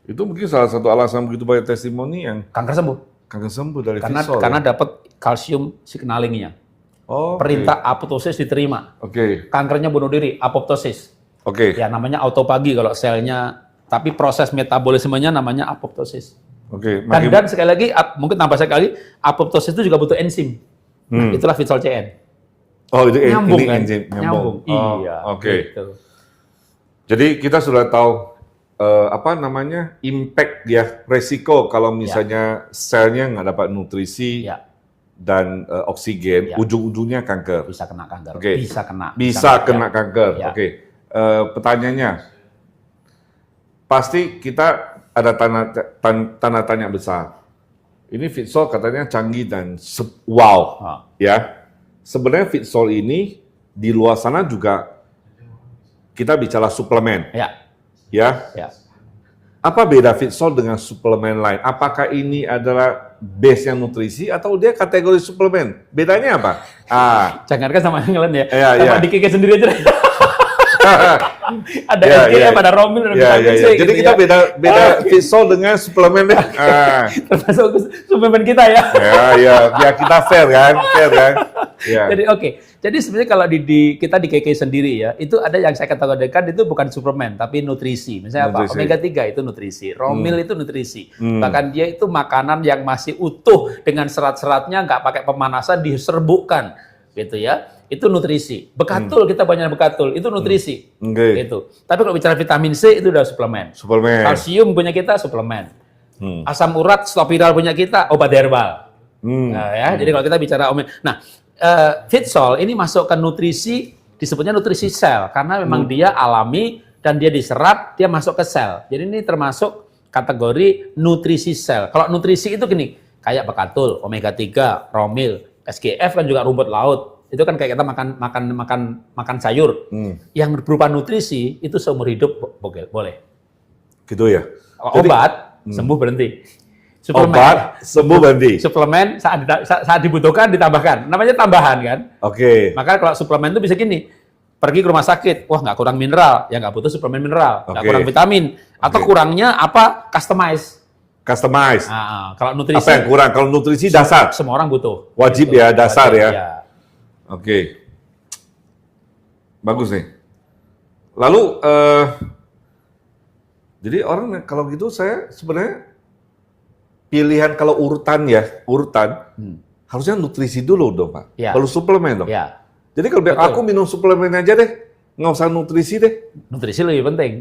Itu mungkin salah satu alasan begitu banyak testimoni yang Kanker sembuh. kanker sembuh dari Karena Fitsol. karena dapat kalsium signalingnya. Oh, Perintah apoptosis diterima. Oke. Kankernya bunuh diri, apoptosis. Oke. Ya namanya autopagi kalau selnya, tapi proses metabolismenya namanya apoptosis. Oke. Dan sekali lagi, mungkin tambah sekali, apoptosis itu juga butuh enzim. Nah, itulah Fitsol CN. Oh, itu Nyambung ini kan? enzim nyambung. Oh, Iya. Oke. Gitu. Jadi kita sudah tahu apa namanya impact ya resiko kalau misalnya selnya nggak dapat nutrisi Ya, dan oksigen, Ya. ujung-ujungnya kanker. bisa kena kanker. Oke. Bisa Kena ya. kanker. Ya. Oke. Pertanyaannya, pasti kita ada tanda tanya besar. Ini Fitsol katanya canggih dan wow, Oh, ya. Sebenarnya Fitsol ini di luar sana juga kita bicara suplemen, ya, ya. ya. Apa beda Fitsol dengan suplemen lain? Apakah ini adalah base yang nutrisi atau dia kategori suplemen? Bedanya apa? Jangankan sama yang lain ya. Iya, Sama iya. di Kike sendiri aja deh. Ada Iya, SGF, iya. ada Romil, ada Ya, vitamin ya, C ya. gitu Jadi kita ya. beda Fitsol dengan suplemen ya. Termasuk suplemen kita ya. Ya, ya kita fair kan? Ya. Jadi oke. Jadi sebenarnya kalau kita di KK sendiri ya, itu ada yang saya kategorikan itu bukan suplemen tapi nutrisi. Misalnya apa? Nutrisi. Omega 3 itu nutrisi, Romil itu nutrisi. Bahkan dia itu makanan yang masih utuh dengan serat-seratnya, nggak pakai pemanasan, diserbukkan gitu ya. Itu nutrisi. Bekatul kita banyak bekatul, itu nutrisi. Oke. Gitu. Tapi kalau bicara vitamin C itu udah suplemen. Suplemen. Kalsium punya kita suplemen. Asam urat, stopiral punya kita obat herbal. Nah, ya. Jadi kalau kita bicara Fitsol ini masuk ke nutrisi, disebutnya nutrisi sel karena memang dia alami dan dia diserap, dia masuk ke sel. Jadi ini termasuk kategori nutrisi sel. Kalau nutrisi itu gini, kayak bekatul, omega 3, romil, SGF kan juga rumput laut. Itu kan kayak kita makan sayur. Yang berupa nutrisi itu seumur hidup boleh. Gitu ya. Kalau Jadi, obat sembuh berhenti. obat sembuh berhenti. Suplemen saat dibutuhkan ditambahkan. Namanya tambahan kan. Oke. Maka kalau suplemen itu bisa gini. Pergi ke rumah sakit, wah nggak kurang mineral, ya nggak butuh suplemen mineral, nggak Oke. kurang vitamin, atau kurangnya apa? Customize. Customize. Nah, kalau nutrisi Apa yang kurang? Kalau nutrisi dasar. semua orang butuh. Wajib Gitu. ya, dasar Wajib, ya. Oke. Bagus nih. Lalu jadi orang kalau gitu saya sebenarnya pilihan kalau urutan harusnya nutrisi dulu dong Pak. Ya. Kalau suplemen dong. Ya, Jadi kalau Betul. aku minum suplemen aja deh, nggak usah nutrisi deh. nutrisi lebih penting.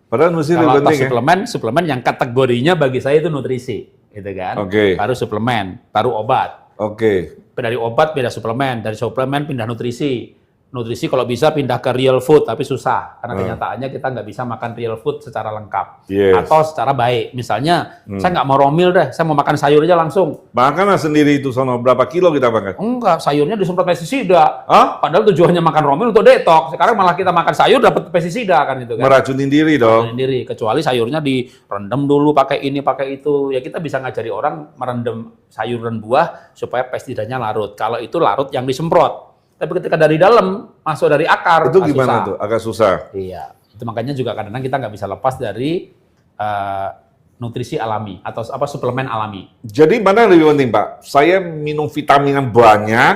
Padahal nutrisi Kalau lebih atas penting ya. suplemen yang kategorinya bagi saya itu nutrisi, gitu kan. Oke. Baru suplemen, baru obat. Oke. Dari obat beda suplemen, dari suplemen pindah nutrisi. Nutrisi kalau bisa pindah ke real food, tapi susah. Karena kenyataannya kita nggak bisa makan real food secara lengkap. Yes. Atau secara baik. Misalnya, saya nggak mau romil deh, saya mau makan sayur aja langsung. Makanlah sendiri itu sono berapa kilo kita makan? Enggak, sayurnya disemprot pestisida. Hah? Padahal tujuannya makan romil untuk detox. Sekarang malah kita makan sayur dapat pestisida kan itu kan. Meracunin diri dong. Sendiri. Kecuali sayurnya direndam dulu pakai ini, pakai itu. Ya kita bisa ngajari orang merendam sayur dan buah supaya pestisidanya larut. Kalau itu larut yang disemprot. Tapi ketika dari dalam, masuk dari akar, Itu susah. gimana tuh? Agak susah. Iya, itu makanya juga kadang-kadang kita nggak bisa lepas dari nutrisi alami atau apa suplemen alami. Jadi mana yang lebih penting Pak? Saya minum vitamin yang banyak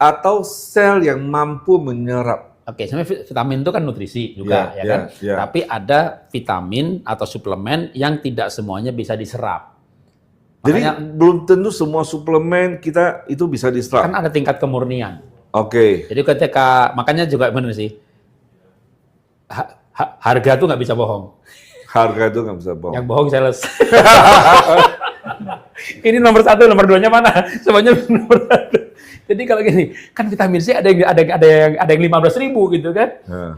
atau sel yang mampu menyerap? Oke, sebenarnya vitamin itu kan nutrisi juga, ya kan? Ya. Tapi ada vitamin atau suplemen yang tidak semuanya bisa diserap. Jadi Makanya belum tentu semua suplemen kita itu bisa diserap. kan ada tingkat kemurnian. Oke. Jadi ketika, makanya juga benar sih, harga tuh nggak bisa bohong. Harga itu nggak bisa bohong. Yang bohong sales. Ini nomor 1, nomor 2-nya mana? Semuanya nomor 1. Jadi kalau gini, kan vitamin C ada yang 15.000 gitu kan?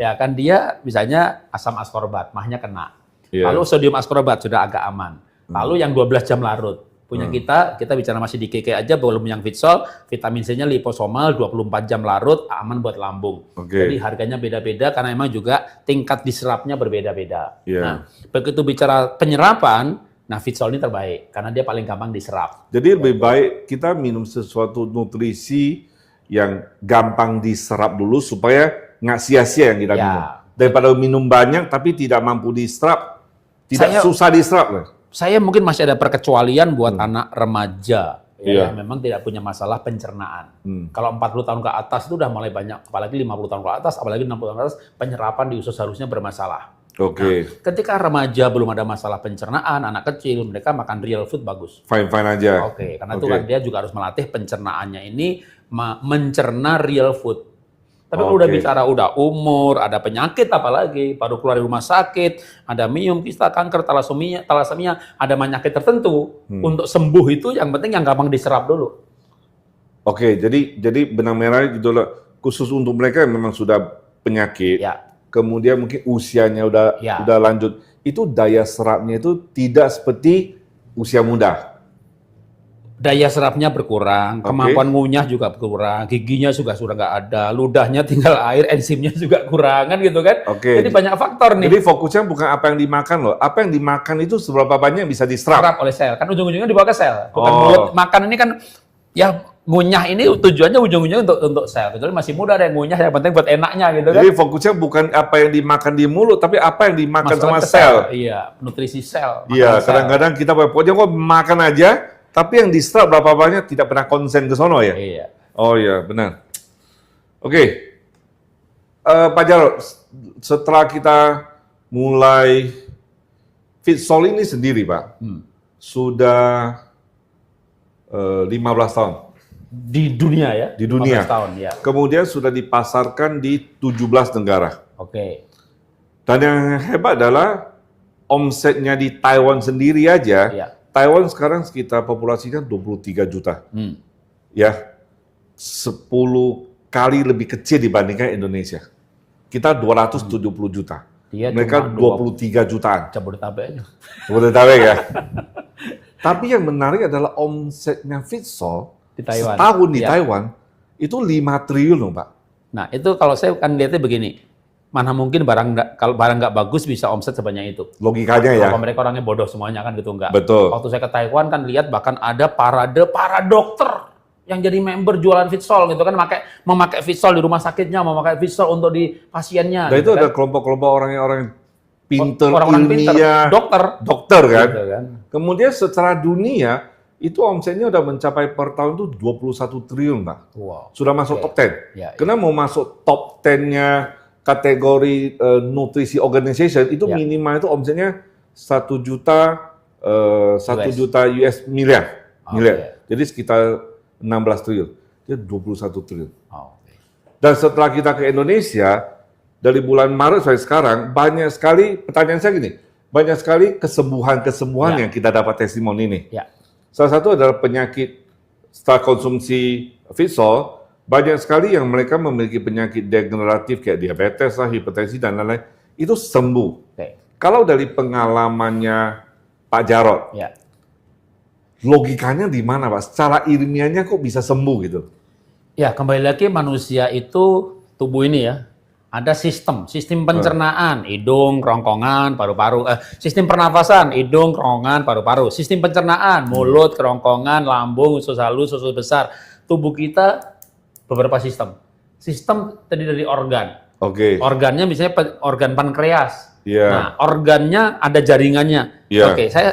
Ya kan dia misalnya asam askorbat, mahnya kena. Iya. Lalu sodium askorbat sudah agak aman. Lalu yang 12 jam larut Punya kita bicara masih di KK aja, belum yang Fitsol, vitamin C-nya liposomal 24 jam larut, aman buat lambung. Jadi harganya beda-beda karena memang juga tingkat diserapnya berbeda-beda. Nah, begitu bicara penyerapan, nah Fitsol ini terbaik karena dia paling gampang diserap. Jadi lebih baik kita minum sesuatu nutrisi yang gampang diserap dulu supaya nggak sia-sia yang kita minum. Daripada minum banyak tapi tidak mampu diserap, susah diserap lah. Saya mungkin masih ada perkecualian buat anak remaja yang memang tidak punya masalah pencernaan. Kalau 40 tahun ke atas itu udah mulai banyak, apalagi 50 tahun ke atas, apalagi 60 tahun ke atas, penyerapan di usus harusnya bermasalah. Nah, ketika remaja belum ada masalah pencernaan, anak kecil, mereka makan real food bagus. Fine-fine aja. Karena itu kan dia juga harus melatih pencernaannya ini mencerna real food. Tapi kalau udah bicara udah umur, ada penyakit apalagi, baru keluar dari rumah sakit, ada miom, kista, kanker, talasemia, ada penyakit tertentu. Untuk sembuh itu yang penting yang gampang diserap dulu. Jadi benang merah gitu loh, khusus untuk mereka yang memang sudah penyakit, kemudian mungkin usianya udah lanjut, itu daya serapnya itu tidak seperti usia muda. Daya serapnya berkurang, kemampuan ngunyah juga berkurang, giginya juga sudah nggak ada, ludahnya tinggal air, enzimnya juga kurang kan gitu kan. Jadi banyak faktor nih. Jadi fokusnya bukan apa yang dimakan loh, apa yang dimakan itu seberapa banyak yang bisa diserap oleh sel. Kan ujung-ujungnya dibawa ke sel. Bukan mulut makan ini kan ya ngunyah ini tujuannya ujung-ujungnya untuk sel. Kecuali masih muda ada yang ngunyah, yang penting buat enaknya gitu kan. Jadi fokusnya bukan apa yang dimakan di mulut, tapi apa yang dimakan sama sel. Iya, nutrisi sel. Iya, kadang-kadang kita pokoknya kok makan aja, tapi yang diserap berapa banyak tidak pernah konsen ke sono ya? Iya. Oh iya, benar. Pak Jarod, setelah kita mulai Fitsol ini sendiri, Pak, sudah 15 tahun. Di dunia ya? Di dunia. 15 tahun, ya. Kemudian sudah dipasarkan di 17 negara. Dan yang hebat adalah omsetnya di Taiwan sendiri aja, Taiwan sekarang sekitar populasinya 23 juta. Ya, 10 kali lebih kecil dibandingkan Indonesia. Kita 270 juta. Mereka 23 jutaan. Jabodetabek aja. Jabodetabek ya. Tapi yang menarik adalah omsetnya Fitsol setahun di Taiwan itu 5 triliun loh, Pak. Nah, itu kalau saya kan lihatnya begini. Mana mungkin kalau barang nggak bagus bisa omset sebanyak itu. Logikanya ya. Kalau mereka orangnya bodoh semuanya kan gitu, enggak. Betul. Waktu saya ke Taiwan kan lihat bahkan ada para dokter yang jadi member jualan Fitsol gitu kan, memakai Fitsol di rumah sakitnya, memakai Fitsol untuk di pasiennya. Dan gitu itu ada kelompok-kelompok orang pinter, orang ilmiah, dokter kan? Gitu kan. Kemudian secara dunia itu omsetnya udah mencapai per tahun tuh 21 triliun, Pak. Sudah masuk top 10. Karena mau masuk top 10-nya kategori nutrisi organization itu minimal itu omsetnya 1 juta US miliar. Jadi sekitar 16 triliun. Jadi 21 triliun. Dan setelah kita ke Indonesia dari bulan Maret sampai sekarang banyak sekali, pertanyaan saya gini, banyak sekali kesembuhan yang kita dapat testimoni ini. Salah satu adalah penyakit setelah konsumsi Fitsol, banyak sekali yang mereka memiliki penyakit degeneratif kayak diabetes, hipertensi, dan lain-lain, itu sembuh. Kalau dari pengalamannya Pak Jarod, logikanya di mana, Pak? Secara ilmiahnya kok bisa sembuh gitu? Ya, kembali lagi manusia itu, tubuh ini ya, ada sistem pencernaan, hidung, kerongkongan, paru-paru, sistem pernafasan, hidung, kerongkongan, paru-paru, sistem pencernaan, mulut, kerongkongan, lambung, usus halus, usus besar. Tubuh kita beberapa sistem terdiri dari organ. Organnya misalnya organ pankreas. Nah, organnya ada jaringannya.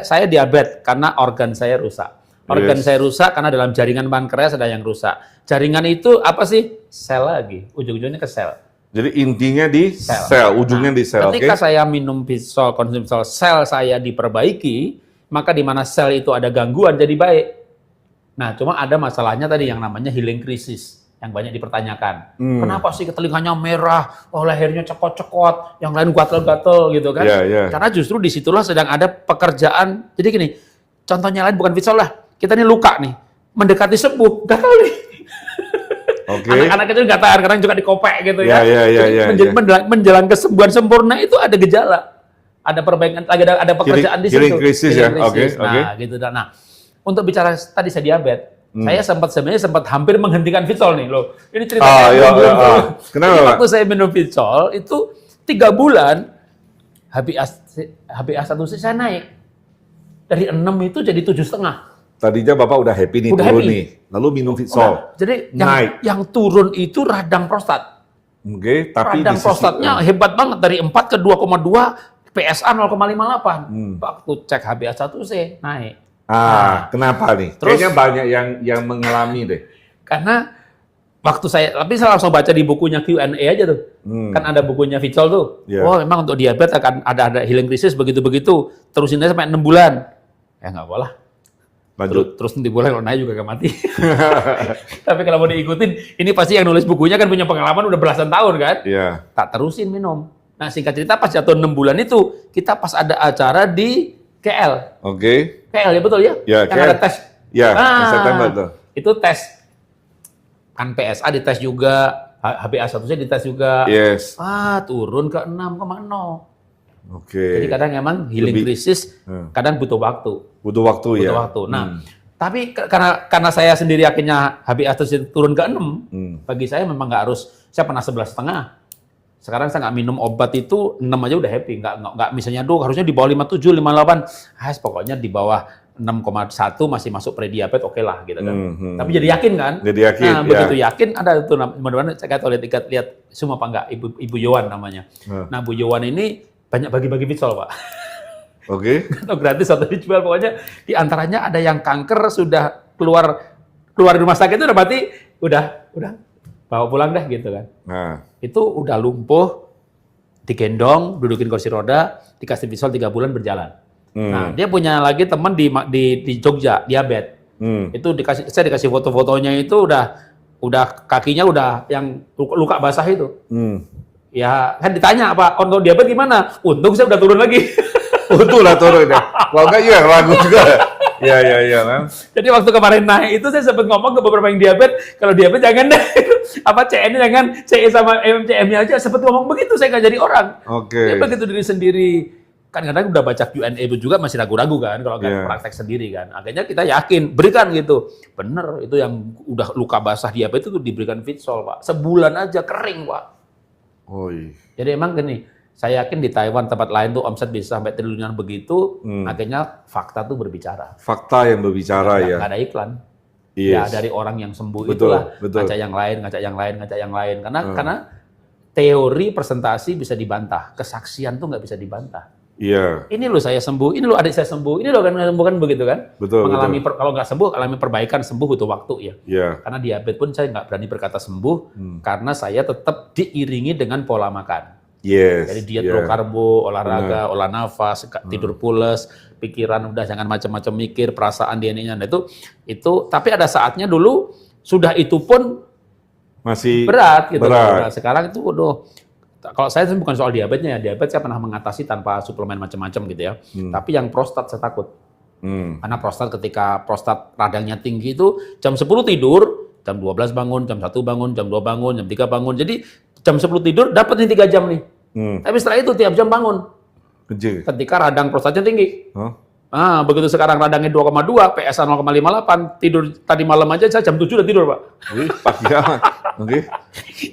Saya diabetes karena organ saya rusak. Organ saya rusak karena dalam jaringan pankreas ada yang rusak. Jaringan itu apa sih? Sel lagi. Ujung-ujungnya ke sel. Jadi intinya di sel, ujungnya di sel. Ketika saya minum Fitsol, konsumsi Fitsol, sel saya diperbaiki, maka di mana sel itu ada gangguan jadi baik. Nah, cuma ada masalahnya tadi yang namanya healing crisis yang banyak dipertanyakan. Kenapa sih telinganya merah, lehernya cekot-cekot, yang lain gatel-gatel gitu kan? Karena justru disitulah sedang ada pekerjaan. Jadi gini, contohnya lain bukan Fitsol lah. Kita ini luka nih, mendekati sembuh, gatel nih. Anak-anak kecil gatal, kadang juga dikopek gitu ya. Menjelang kesembuhan sempurna itu ada gejala. Ada perbaikan, ada pekerjaan di situ. Healing crisis ya. Nah, gitu. Nah, untuk bicara tadi saya diabetes, saya sebenarnya sempat hampir menghentikan Vitsol nih loh. Ini Ah, ceritanya. iya, iya, ah. Kenapa, Jadi Pak? waktu saya minum Vitsol itu 3 bulan HbA1c saya naik dari 6 itu jadi 7,5. Tadinya Bapak udah happy nih Udah turun happy. nih. Lalu minum Vitsol. Jadi Naik. yang turun itu radang prostat. Oke, tapi Radang di sisi- prostatnya hebat banget dari 4 ke 2,2, PSA 0,58. Waktu cek HbA1c naik. Kenapa nih? Terus- Kayaknya banyak yang mengalami deh. Karena waktu tapi saya langsung baca di bukunya Q&A aja tuh. Kan ada bukunya Vitsol tuh. Iya. Oh, memang untuk diabetes akan ada healing crisis begitu-begitu. Terusin aja sampai 6 bulan. Ya nggak boleh. Lanjut. Terus nanti boleh kalau naik juga gak mati. Tapi kalau mau diikutin, ini pasti yang nulis bukunya kan punya pengalaman udah belasan tahun kan. Iya. Tak terusin minum. Nah singkat cerita pas jatuh 6 bulan itu, kita pas ada acara di KL. Oke. KL ya betul ya? Ya, yang KL. ada tes. Ya, September tuh. Itu tes. Kan PSA dites juga, HbA1c dites juga. Yes. Turun ke 6,0. Oke. Jadi kadang emang healing Lebih- crisis, kadang butuh waktu. Butuh waktu ya. Butuh waktu. Nah, tapi karena saya sendiri akhirnya HbA1c turun ke 6, bagi saya memang nggak harus, saya pernah 11,5. Sekarang saya nggak minum obat itu 6 aja udah happy. Nggak misalnya, harusnya di bawah 57, 58. Pokoknya di bawah 6,1 masih masuk prediabetes, oke lah gitu kan. Tapi jadi yakin kan? Jadi yakin, Nah, ya. begitu yakin ada tuh, mudah-mudahan saya kata lihat semua apa enggak, Ibu Yowan namanya. Nah, Bu Yowan ini banyak bagi-bagi Vitsol, Pak. Oke. Atau gratis atau dijual, pokoknya di antaranya ada yang kanker sudah keluar rumah sakit itu udah berarti udah bawa pulang dah gitu kan. Nah, Itu udah lumpuh, digendong, dudukin kursi roda, dikasih Vitsol 3 bulan berjalan. Nah, dia punya lagi teman di Jogja, diabetes. Itu saya dikasih foto-fotonya itu udah kakinya udah yang luka basah itu. Ya, kan ditanya apa, untuk diabetes gimana? Untung saya udah turun lagi. Untung lah turun ya. Kalau enggak ya ragu juga. Iya kan. Jadi waktu kemarin naik itu saya sempat ngomong ke beberapa yang diabetes, kalau diabetes jangan deh. Apa CN jangan, CE sama MCM-nya aja. Sempat ngomong begitu, saya nggak jadi orang. Oke. Ya begitu diri sendiri. Kan kadang udah baca Q&A itu juga masih ragu-ragu kan, kalau nggak Iya. praktek sendiri kan. Akhirnya kita yakin, berikan gitu. Bener, itu yang udah luka basah diabetes itu diberikan Vitsol, Pak. Sebulan aja kering, Pak. Oi. Jadi emang gini, saya yakin di Taiwan tempat lain tuh omset bisa sampai triliunan begitu, akhirnya fakta tuh berbicara. Fakta yang berbicara ya. Nggak ada iklan. Yes. Ya dari orang yang sembuh Betul, itulah betul. ngajak yang lain, ngajak yang lain, ngajak yang lain. Karena teori presentasi bisa dibantah, kesaksian tuh nggak bisa dibantah. Iya. Ini loh saya sembuh, ini loh adik saya sembuh, ini loh kan sembuh begitu kan? Betul, Mengalami kalau nggak sembuh, alami perbaikan, sembuh butuh waktu ya. Iya. Karena diabetes pun saya nggak berani berkata sembuh, karena saya tetap diiringi dengan pola makan. Yes. Jadi diet iya. low karbo, olahraga, olah nafas, tidur pules, pikiran udah jangan macam-macam mikir, perasaan DNA-nya. Nah, itu tapi ada saatnya dulu sudah itu pun Masih berat gitu. berat. Nah, sekarang itu kalau saya bukan soal diabetesnya ya, diabetes saya pernah mengatasi tanpa suplemen macam-macam gitu ya. Tapi yang prostat saya takut. Karena ketika prostat radangnya tinggi itu jam 10 tidur, jam 12 bangun, jam 1 bangun, jam 2 bangun, jam 3 bangun. Jadi jam 10 tidur dapat nih 3 jam nih. Tapi setelah itu tiap jam bangun. Kecil. Ketika radang prostatnya tinggi. Hah? Begitu sekarang radangnya 2,2, PSA 0,58, tidur tadi malam aja saya jam 7 udah tidur, Pak. Wih, pagi amat. Oke.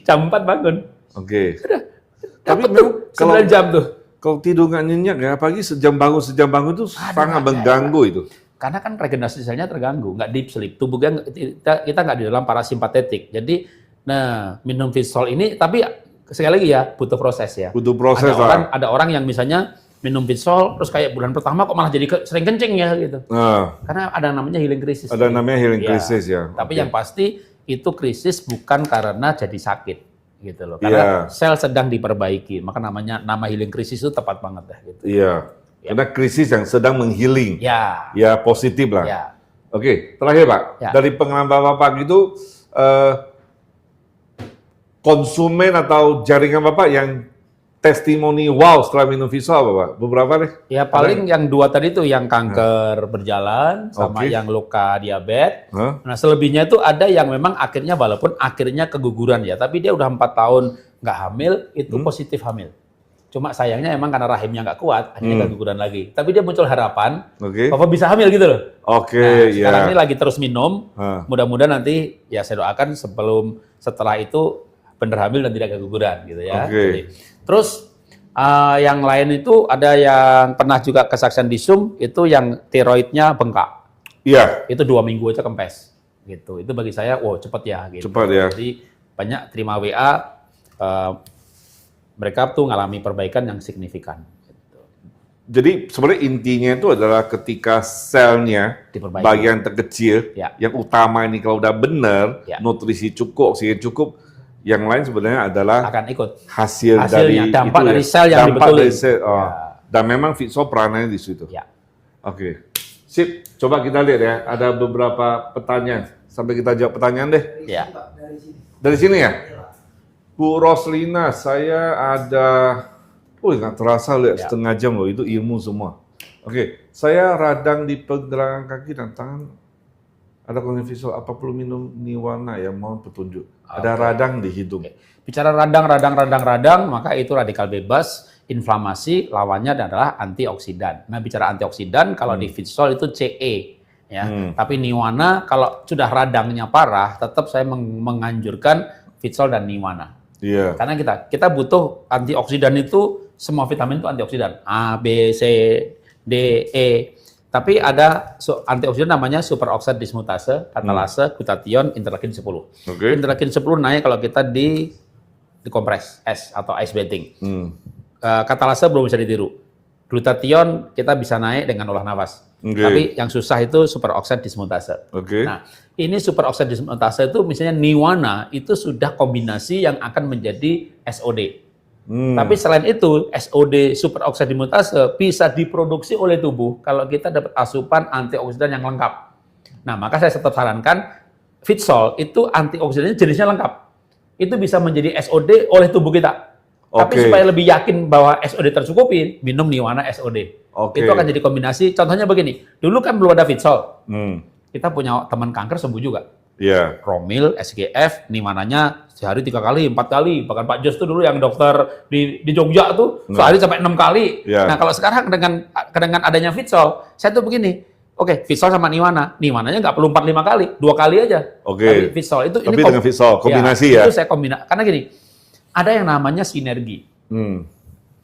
Jam 4 bangun. Oke. Tapi Tapi memang kalau 9 jam tuh. kalau tidur nggak nyenyak ya, pagi sejam bangun itu sangat mengganggu itu. Karena kan regenerasi selnya terganggu, nggak deep sleep. Tubuhnya kita nggak di dalam parasimpatetik. Jadi, minum Vitsol ini, tapi sekali lagi ya, butuh proses ya. Butuh proses lah. Ada orang yang misalnya minum Vitsol, terus kayak bulan pertama kok malah jadi sering kencing ya gitu. Nah, Karena ada namanya healing crisis. ada namanya healing Ya, crisis ya. Tapi Oke. yang pasti itu krisis bukan karena jadi sakit gitu loh. Karena Iya. sel sedang diperbaiki. Maka nama healing crisis itu tepat banget dah gitu. Iya. Karena krisis yang sedang menghealing. Ya. Ya positif lah. Ya. Oke, terakhir Pak. Ya. Dari pengalaman Bapak gitu, konsumen atau jaringan Bapak yang testimoni wow setelah minum Vitsol apa Pak? Beberapa deh. Ya paling yang 2 tadi tuh yang kanker berjalan sama Oke. yang luka diabetes. Hah? Nah selebihnya itu ada yang memang akhirnya walaupun akhirnya keguguran ya, tapi dia udah 4 tahun nggak hamil itu positif hamil. Cuma sayangnya emang karena rahimnya nggak kuat, akhirnya keguguran lagi. Tapi dia muncul harapan, Oke. Papa bisa hamil gitu loh. Oke, Nah, sekarang ya. ini lagi terus minum. Ah. Mudah-mudahan nanti ya saya doakan setelah itu benar hamil dan tidak keguguran gitu ya. Oke. Jadi, terus yang lain itu ada yang pernah juga kesaksian di Zoom itu yang tiroidnya bengkak. Iya, Itu 2 minggu aja kempes. Gitu. Itu bagi saya, wow cepet ya. Gitu. cepat ya. Jadi banyak terima WA. Mereka tuh ngalami perbaikan yang signifikan. Gitu. Jadi sebenarnya intinya itu adalah ketika selnya Diperbaiki. bagian terkecil, Ya. yang utama ini kalau udah benar, Ya. nutrisi cukup, oksigen cukup, yang lain sebenarnya adalah Akan ikut. hasilnya, Hasilnya, dampak itu dari sel yang dampak dibetulin. dari sel. Oh. Ya. Dan memang Fitsol peranannya di situ. Ya. Oke. Sip, coba kita lihat ya, ada beberapa pertanyaan. Sampai kita jawab pertanyaan deh. Ya. Dari sini ya? Bu Roslina, saya ada, nggak terasa lihat Ya. setengah jam loh, itu ilmu semua. Oke, saya radang di pergelangan kaki dan tangan, ada kondisi visual, apa perlu minum Niwana ya, mohon petunjuk. Ada radang di hidung. Bicara radang, maka itu radikal bebas, inflamasi, lawannya adalah antioksidan. Nah, bicara antioksidan, kalau di Fitsol itu CE. Ya. Tapi Niwana, kalau sudah radangnya parah, tetap saya menganjurkan Fitsol dan Niwana. Iya. Karena kita butuh antioksidan itu, semua vitamin itu antioksidan. A, B, C, D, E. Tapi ada antioksidan namanya superoxide dismutase, katalase, glutathione, interleukin 10. Oke. Interleukin 10 naik kalau kita dikompres, es atau ice bathing. Katalase belum bisa ditiru. Glutathione kita bisa naik dengan olah nafas. Oke. Tapi yang susah itu superoxide dismutase. Oke. Nah, ini superoxide dismutase itu misalnya Niwana itu sudah kombinasi yang akan menjadi SOD. Tapi selain itu, SOD superoxide dismutase bisa diproduksi oleh tubuh kalau kita dapat asupan antioksidan yang lengkap. Nah, maka saya tetap sarankan Fitsol itu antioksidannya jenisnya lengkap. Itu bisa menjadi SOD oleh tubuh kita. Tapi Oke. supaya lebih yakin bahwa SOD tercukupi, minum Niwana SOD. Oke. Itu akan jadi kombinasi. Contohnya begini, dulu kan belum ada Fitsol. Hmm. Kita punya teman kanker sembuh juga. Iya. Romil, SGF, Niwananya sehari 3 kali, 4 kali. Bahkan Pak Jos tuh dulu yang dokter di Jogja tuh sehari sampai 6 kali. Iya. Nah kalau sekarang dengan adanya Fitsol, saya tuh begini, oke, Fitsol sama Niwana. Niwananya nggak perlu 4-5 kali, 2 kali aja. Oke. Tapi Fitsol itu Tapi dengan Fitsol, kombinasi ya? Itu saya kombinasi. Karena gini, ada yang namanya sinergi.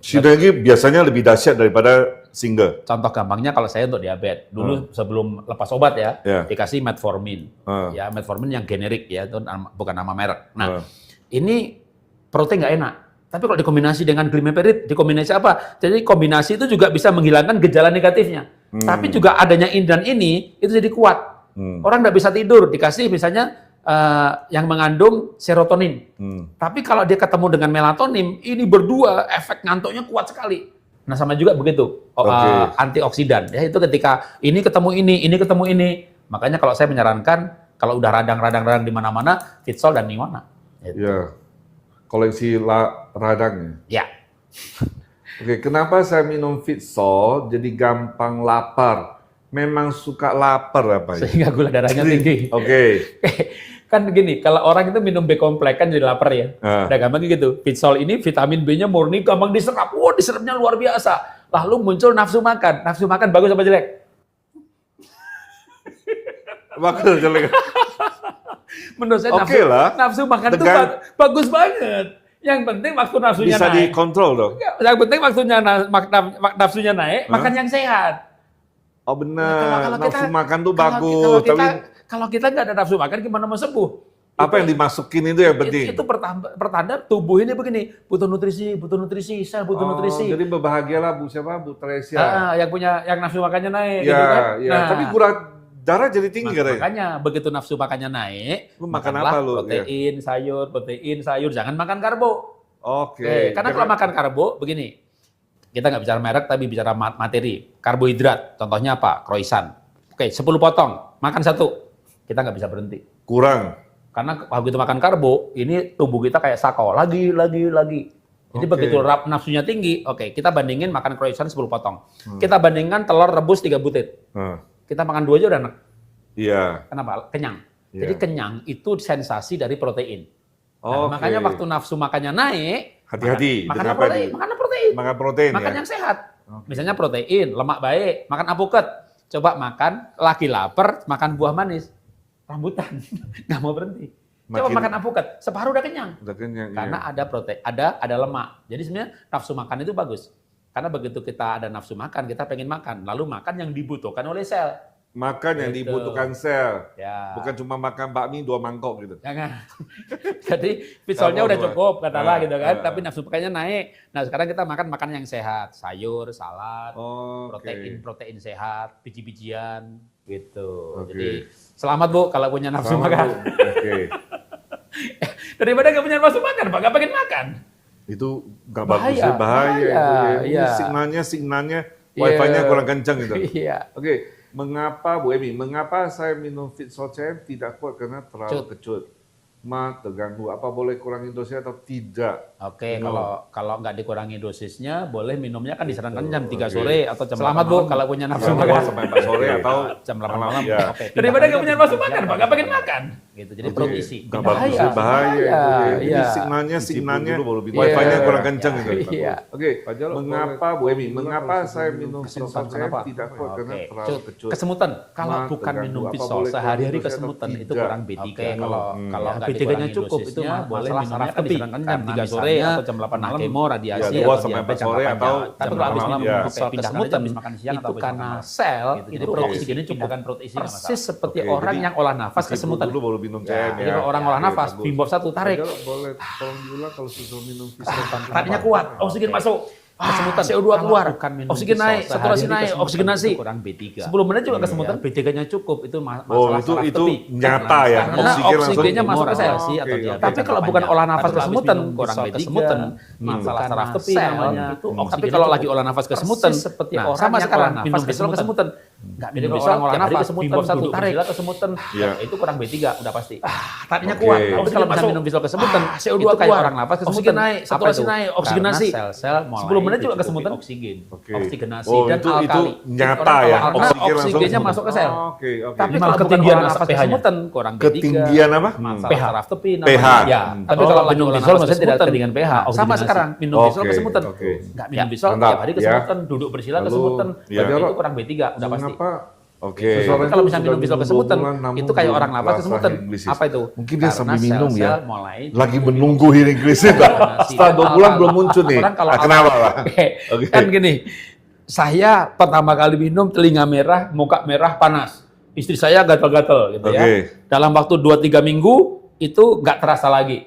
Sinergi biasanya lebih dahsyat daripada single. Contoh gampangnya kalau saya untuk diabetes, dulu sebelum lepas obat ya, Ya. dikasih metformin. Ya, metformin yang generik ya, itu bukan nama merek. Nah, ini protein nggak enak. Tapi kalau dikombinasi dengan glimepirid, dikombinasi apa? Jadi kombinasi itu juga bisa menghilangkan gejala negatifnya. Tapi juga adanya ini dan ini, itu jadi kuat. Orang nggak bisa tidur, dikasih misalnya yang mengandung serotonin. Tapi kalau dia ketemu dengan melatonin, ini berdua efek ngantuknya kuat sekali. Nah sama juga begitu, antioksidan. Ya itu ketika ini ketemu ini ketemu ini. Makanya kalau saya menyarankan, kalau udah radang di mana-mana, Fitsol dan Niwana. Gitu. Ya. Koleksi radangnya. Ya. Oke, kenapa saya minum Fitsol jadi gampang lapar? Memang suka lapar apa ya? Sehingga gula darahnya tinggi. Oke. Kan gini, kalau orang itu minum B kompleks kan jadi lapar ya. Udah gampang gitu. Fitsol ini vitamin B-nya murni, gampang diserap. Wah, diserapnya luar biasa. Lalu muncul nafsu makan. Nafsu makan bagus apa jelek? Bagus jelek. Menurut saya Oke lah. nafsu makan itu bagus banget. Yang penting waktu nafsunya Bisa naik. dikontrol dong. Yang penting waktunya nafsunya naik, makan yang sehat. Oh benar, Kalau nafsu kita- makan tuh Kalau bagus. kita, Tapi kalau kita nggak ada nafsu makan, gimana mau sembuh? apa yang dimasukin itu yang penting? Itu pertanda tubuh ini begini, butuh nutrisi, saya butuh nutrisi. Jadi berbahagialah Bu siapa? Bu Tresia. Yang nafsu makannya naik, Ya, gitu kan? ya. Nah, Tapi gula darah jadi tinggi katanya. makanya begitu nafsu makannya naik, Lu makan makanlah apa lu? protein, sayur, jangan makan karbo. Oke. Karena kalau makan karbo, begini, kita nggak bicara merek, tapi bicara materi. Karbohidrat, contohnya apa? Croissant. Oke, 10 potong, makan 1. Kita nggak bisa berhenti. kurang. Karena kalau kita makan karbo, ini tubuh kita kayak sakau, lagi. Jadi Oke. begitu nafsunya tinggi, oke, kita bandingin makan croissant 10 potong. Kita bandingkan telur rebus 3 butir. Kita makan 2 aja udah enak. Iya. Kenapa? Kenyang. Iya. Jadi kenyang itu sensasi dari protein. Oke. Nah, makanya waktu nafsu makannya naik, Hati-hati, makanlah dengan apa protein, di- makanlah protein. protein. Makan protein Makan ya. yang sehat. Oke. Misalnya protein, lemak baik, makan alpukat. Coba makan, lagi lapar, makan buah manis. Rambutan, nggak mau berhenti. Coba Makin- makan alpukat, separuh udah kenyang. Udah kenyang. Karena iya. ada protein, ada lemak. Jadi sebenarnya nafsu makan itu bagus. Karena begitu kita ada nafsu makan, kita pengen makan. Lalu makan yang dibutuhkan oleh sel. Makan yang Gitu. dibutuhkan sel. Ya. Bukan cuma makan bakmi 2 mangkok gitu. Jangan. Jadi visualnya udah cukup katalah gitu kan, tapi nafsu makannya naik. Nah, sekarang kita makan yang sehat, sayur, salad, Oh, protein sehat, biji-bijian gitu. Oke. Jadi selamat Bu kalau punya nafsu Sama, makan. Bu. Oke. Daripada nggak punya nafsu makan, Pak, nggak pengen makan. Itu nggak Bahaya, bagus ya, bahaya itu ya. Ini iya. signalnya Iya. wifi-nya kurang kencang gitu. Iya. Oke, mengapa Bu Emi, mengapa saya minum Fitsol CM tidak kuat karena terlalu kecut? Terganggu. Apa boleh kurangi dosisnya atau tidak? Oke, No. kalau nggak dikurangi dosisnya, boleh minumnya kan disarankan jam 3 Oke. sore atau jam Selamat 8 Bu malam. kalau punya nafsu Jam makan. 2 sampai 4 sore atau Jam 8 malam. Iya. Oke. Daripada nggak punya nafsu makan, Pak, nggak pengen makan. Gitu. Jadi Oke. perut isi. Nggak bagus ya, bahaya itu ya. Ini Iya. signalnya Iya. wifi-nya kurang kencang gitu. Iya. Oke, mengapa Bu Emi, mengapa saya minum Fitsol CM Kenapa? tidak kuat karena Oke. terlalu kecut? Kesemutan. Kalau bukan terganggu. minum Apa Fitsol boleh sehari-hari kurangi kesemutan dosisnya itu atau kurang B3. tidak? Kalau nggak B3-nya dikurangi cukup, itu dosisnya, boleh masalah minumnya saraf kan tepi. disarankan jam Karena 3 sore misalnya atau jam 8 malam. Kemo, radiasi, Ya, 2 sampai 4 sore atau tapi jam kalau habis 8 minum malam. Fitsol Ya. kesemutan makan siang itu karena sel itu perut oksigennya cukup. Persis seperti Oke, orang jadi yang olah nafas kesemutan. Dulu baru minum CM Ya, ya. jadi kalau orang olah Oke, nafas, bagus. bimbop 1 tarik. Pak Jarod, boleh tolong diulang kalau sudah minum Fitsol Tadinya kuat, oksigen masuk. Kesemutan CO2 keluar, oksigen naik, saturasi naik, oksigenasi. kurang B3. 10 menit juga kesemutan, B3-nya cukup. Itu masalah Oh, itu saraf itu tepi. nyata ya. Karena oksigennya masuk ke sel. Oke, atau oke. diabetes Tapi kalau jangka bukan panjang. olah nafas Tapi kalau kesemutan, habis minum kurang Fitsol B3, kesemutan, masalah karena saraf tepi sel namanya. itu Tapi oksigennya kalau cukup. lagi olah nafas kesemutan, Persis seperti nah, orang sama yang sekarang olah minum nafas Fitsol kesemutan. Nggak minum Jadi Fitsol, orang olah tiap hari nafas, kesemutan, bimbop 1 duduk tarik. bersila kesemutan, Iya. itu kurang B3, udah pasti. Tadinya Oke. kuat, tapi kalau Oksigen bisa masuk. minum Fitsol kesemutan, CO2 itu kayak keluar. orang nafas kesemutan. Oksigen naik, Apa saturasi itu? naik, Karena oksigenasi. sel-sel mulai 10 menit juga dicukupi kesemutan. oksigen. Oke. Oksigenasi Oh, dan itu alkali. nyata Orang ya. kalau karena Oksigen langsung oksigennya kesemutan. masuk ke sel. Oh, Oke, oke. Tapi Malah kalau bukan ketinggian olah nafas pH-nya. kesemutan, kurang B3. Ketinggian apa? Masalah pH. saraf tepi pH. namanya. Ya, tapi Oh, kalau lagi minum olah Fitsol nafas maksudnya tidak kesemutan, ketinggian pH, nah, sama oksigenasi. sekarang minum Oke, Fitsol kesemutan. oke. Nggak minum Ya, Fitsol, mantap, tiap hari ya. kesemutan, duduk bersila Lalu, kesemutan. ya. Itu kurang B3, udah pasti. Mengapa? Oke. Tapi kalau bisa minum Fitsol kesemutan, itu kayak orang nafas kesemutan. Apa itu? Mungkin dia sambil Karena minum ya. sel-sel mulai Lagi menunggu hearing krisis. Setelah 2 bulan belum muncul nih. Orang kalau Kenapa Pak? Oke. Kan gini, saya pertama kali minum telinga merah, muka merah, panas. Istri saya gatal-gatal gitu ya. Oke. Dalam waktu 2-3 minggu itu nggak terasa lagi.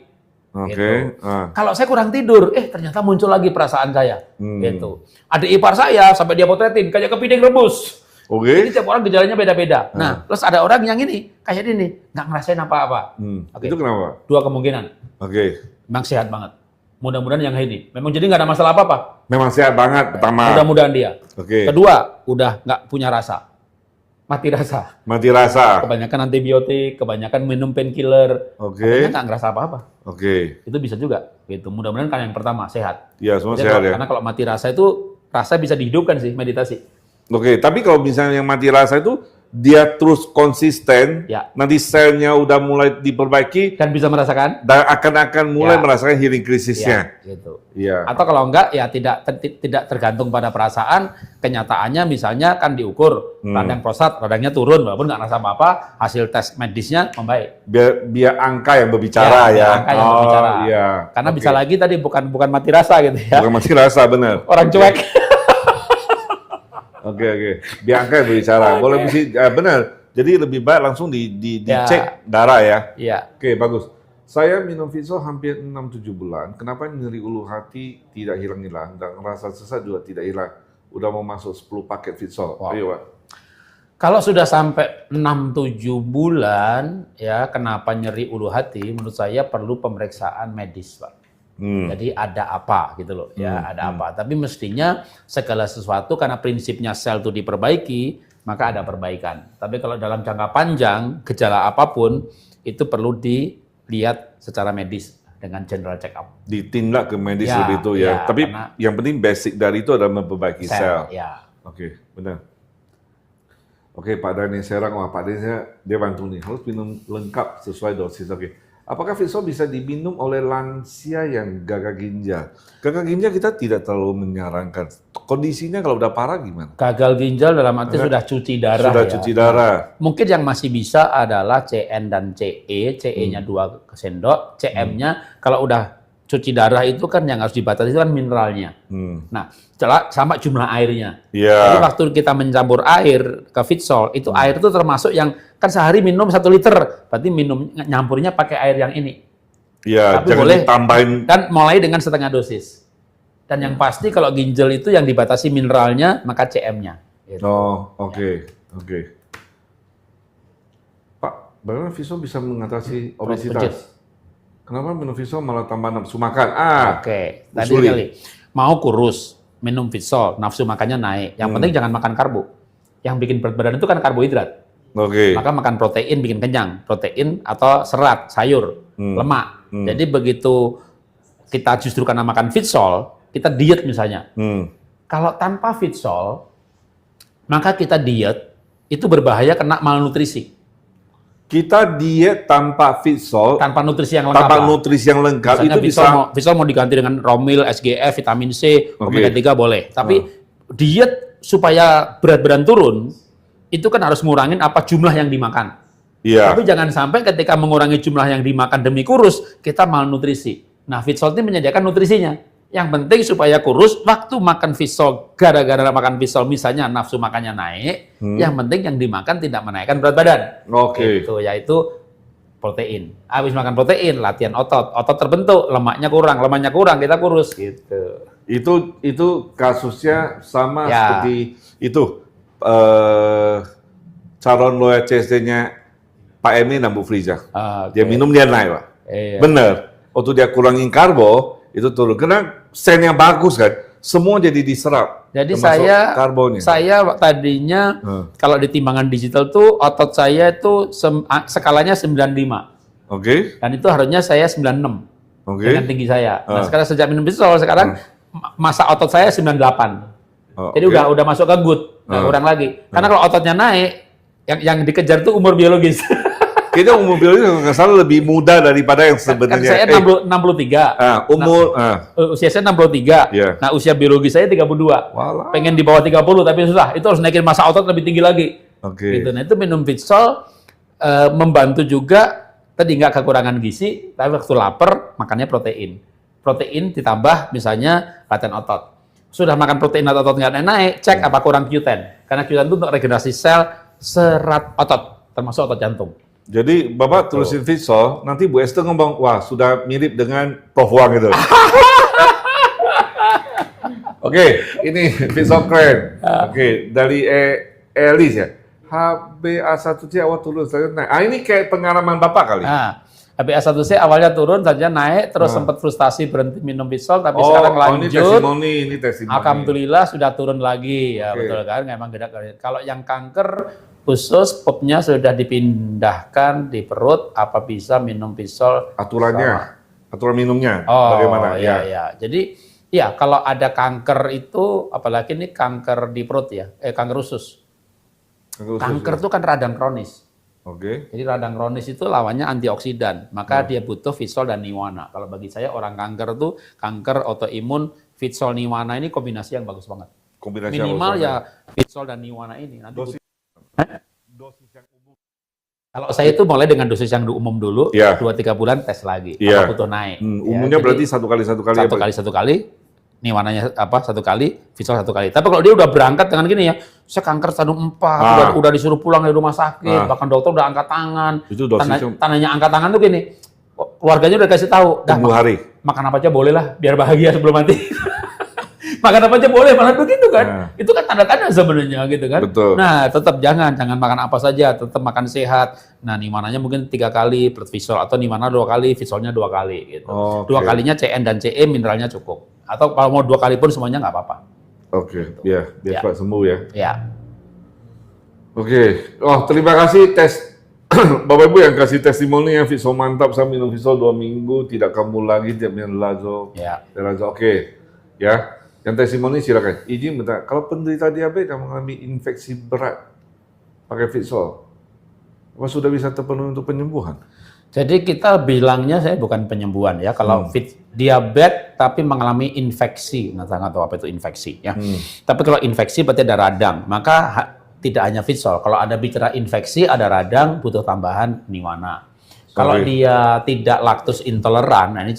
Oke. Gitu. Ah. Kalau saya kurang tidur, ternyata muncul lagi perasaan saya. Hmm. Gitu. Adik ipar saya sampai dia potretin kayak kepiting rebus. Jadi Oke. tiap orang gejalanya beda-beda. Nah, terus ada orang yang ini kayak ini nggak ngerasain apa-apa. Oke. Itu kenapa? 2 kemungkinan. Oke. Memang sehat banget. Mudah-mudahan yang ini. Memang jadi nggak ada masalah apa-apa. Memang sehat banget pertama. Mudah-mudahan dia. Oke. Kedua, udah nggak punya rasa. Mati rasa. Mati rasa. Kebanyakan antibiotik, kebanyakan minum painkiller. Oke. Katanya nggak ngerasa apa-apa. Oke. Itu bisa juga. Gitu. Mudah-mudahan kan yang pertama, sehat. Ya, semua Jadi sehat kalau- ya. Karena kalau mati rasa itu, rasa bisa dihidupkan sih, meditasi. Oke, tapi kalau misalnya yang mati rasa itu dia terus konsisten, Ya. nanti selnya udah mulai diperbaiki Dan bisa merasakan? dan akan mulai Ya. merasakan healing krisisnya. Gitu. Iya. Atau kalau enggak, ya tidak tergantung pada perasaan. Kenyataannya misalnya kan diukur, radang prostat, radangnya turun, walaupun nggak rasa apa-apa, hasil tes medisnya membaik. Biar angka yang berbicara Ya, ya. angka yang berbicara. Iya. Karena Oke. bisa lagi tadi bukan mati rasa gitu ya. Bukan mati rasa benar. Orang cuek. Oke. Biar angka yang berbicara. Boleh benar. Jadi lebih baik langsung Ya. dicek darah ya. Iya. Oke, bagus. Saya minum Fitsol hampir 6-7 bulan. Kenapa nyeri ulu hati tidak hilang-hilang dan rasa sesak juga tidak hilang? Udah mau masuk 10 paket Fitsol. Wow. Ayo, Pak. Kalau sudah sampai 6-7 bulan, ya kenapa nyeri ulu hati? Menurut saya perlu pemeriksaan medis, Pak. Jadi ada apa gitu loh, ya ada apa. Tapi mestinya segala sesuatu karena prinsipnya sel itu diperbaiki, maka ada perbaikan. Tapi kalau dalam jangka panjang, gejala apapun, itu perlu dilihat secara medis dengan general check up. Ditindak ke medis Ya, lebih itu ya. ya, Tapi karena- yang penting basic dari itu adalah memperbaiki sel. Ya. Oke, benar. Oke, Pak Dani Serang, wah Pak Dani dia bantu nih. Harus minum lengkap sesuai dosis. Oke. apakah Fitsol bisa diminum oleh lansia yang gagal ginjal? Gagal ginjal kita tidak terlalu menyarankan. Kondisinya kalau udah parah gimana? Gagal ginjal dalam arti sudah cuci darah Sudah ya. cuci darah. Mungkin yang masih bisa adalah CN dan CE, CE-nya 2 sendok, CM-nya kalau udah cuci darah itu kan yang harus dibatasi itu kan mineralnya. Nah, sama jumlah airnya. Iya. Jadi waktu kita mencampur air ke Fitsol, itu air itu termasuk yang kan sehari minum 1 liter, berarti nyampurnya pakai air yang ini. Iya, Tapi jangan boleh ditambahin. kan mulai dengan setengah dosis. Dan yang pasti kalau ginjal itu yang dibatasi mineralnya, maka CM-nya. Gitu. Oh, oke. Pak, bagaimana Fitsol bisa mengatasi obesitas? Kenapa minum Fitsol malah tambah nafsu makan? Oke, tadi usuli. kali mau kurus, minum Fitsol, nafsu makannya naik. Yang penting jangan makan karbo. Yang bikin berat badan itu kan karbohidrat. Oke. Maka makan protein bikin kenyang. Protein atau serat, sayur, lemak. Jadi begitu kita justru karena makan Fitsol, kita diet misalnya. Kalau tanpa Fitsol, maka kita diet itu berbahaya kena malnutrisi. Kita diet tanpa Fitsol, Tanpa nutrisi yang lengkap. Misalnya itu bisa. Fitsol mau diganti dengan Romil, SGF, vitamin C, omega 3 boleh. Tapi diet supaya berat badan turun, itu kan harus ngurangin apa jumlah yang dimakan. Iya. Tapi jangan sampai ketika mengurangi jumlah yang dimakan demi kurus, kita malnutrisi. Nah, Fitsol ini menyediakan nutrisinya. Yang penting supaya kurus, waktu makan Fitsol, gara-gara makan Fitsol misalnya nafsu makannya naik, yang penting yang dimakan tidak menaikkan berat badan. Oke. Itu yaitu protein. Habis makan protein, latihan otot. Otot terbentuk, lemaknya kurang, kita kurus gitu. Itu kasusnya sama Ya. seperti itu calon lawyer CSD-nya Pak Emi dan Bu Friza. Dia minum dia naik, Pak. Iya. Bener. Waktu dia kurangin karbo, itu turun. Karena sennya bagus kan, semua jadi diserap. Jadi termasuk karbonnya. saya tadinya kalau di timbangan digital tuh otot saya itu skalanya 95. Oke. Dan itu harusnya saya 96 Oke. dengan tinggi saya. Nah, sekarang sejak minum Fitsol sekarang masa otot saya 98. Jadi oke. udah masuk ke good, nggak kurang lagi. Karena kalau ototnya naik, yang dikejar tuh umur biologis. Kita umur biologis nggak salah lebih muda daripada yang Kan sebenarnya. saya 63. Usia saya 63. Iya. Nah, usia biologi saya 32. Walah. Pengen di bawah 30 tapi susah. Itu harus naikin masa otot lebih tinggi lagi. Oke. Gitu. Nah, itu minum Fitsol membantu juga tadi nggak kekurangan gizi, tapi waktu lapar makannya protein. Protein ditambah misalnya latihan otot. Sudah makan protein atau otot nggak naik, cek apa kurang Q10. Karena Q10 itu untuk regenerasi sel serat otot, termasuk otot jantung. Jadi Bapak terusin Fitsol, nanti Bu Esther ngomong, wah sudah mirip dengan Prof. Wang gitu. Oke, ini Fitsol keren. Oke, dari Elis ya. HbA1c awal turun saja naik. Ini kayak pengalaman Bapak kali. Nah, HbA1c awalnya turun saja naik, terus sempat frustasi berhenti minum Fitsol, tapi sekarang lanjut. Ini testimoni. Alhamdulillah sudah turun lagi, ya betul kan? Memang kalau yang kanker khusus popnya sudah dipindahkan di perut, apa bisa minum Fitsol? Aturan minumnya, Oh, bagaimana? ya. Jadi, ya kalau ada kanker itu, apalagi ini kanker di perut ya, kanker usus. Kanker itu kan radang kronis. Oke. Jadi radang kronis itu lawannya antioksidan, maka dia butuh Fitsol dan Niwana. Kalau bagi saya orang kanker itu kanker autoimun, Fitsol Niwana ini kombinasi yang bagus banget. Kombinasi yang Minimal bagus ya Fitsol dan Niwana ini. Nanti dosis yang umum. kalau saya itu mulai dengan dosis yang umum dulu, 2-3 bulan tes lagi, apa butuh naik. Umumnya berarti satu kali. Satu kali, Niwananya satu kali, Fitsol 1 kali. Tapi kalau dia udah berangkat dengan gini ya, saya kanker stadium 4, udah disuruh pulang dari rumah sakit, bahkan dokter udah angkat tangan. Itu dosisnya Tandanya angkat tangan tuh gini, keluarganya udah kasih tahu, tunggu hari. Makan apa aja boleh lah, biar bahagia sebelum mati. Makan apa aja boleh, malah begitu kan. Itu kan tanda-tanda sebenarnya gitu kan. Betul. Nah, tetap jangan makan apa saja, tetap makan sehat. Nah, Niwananya mungkin 3 kali plus Fitsol, atau Niwana 2 kali, Fitsolnya 2 kali gitu. 2 kalinya CN dan CE mineralnya cukup. Atau kalau mau 2 kali pun semuanya nggak apa-apa. Oke, biar cepat sembuh ya. Ya. Oke. Terima kasih Bapak Ibu yang kasih testimoni yang Fitsol mantap, saya minum Fitsol 2 minggu, tidak kambuh lagi, tidak minum Lazo. Ya. Oke. Ya. Yang testimoni silakan. Izin bentar. Kalau penderita diabetes yang mengalami infeksi berat pakai Fitsol, apa sudah bisa terpenuhi untuk penyembuhan? Jadi kita bilangnya, saya bukan penyembuhan ya, kalau diabetes tapi mengalami infeksi, nggak tahu apa itu infeksi ya. Tapi kalau infeksi berarti ada radang, maka tidak hanya Fitsol. Kalau ada bicara infeksi, ada radang, butuh tambahan Niwana. Kalau dia tidak laktus intoleran, nah ini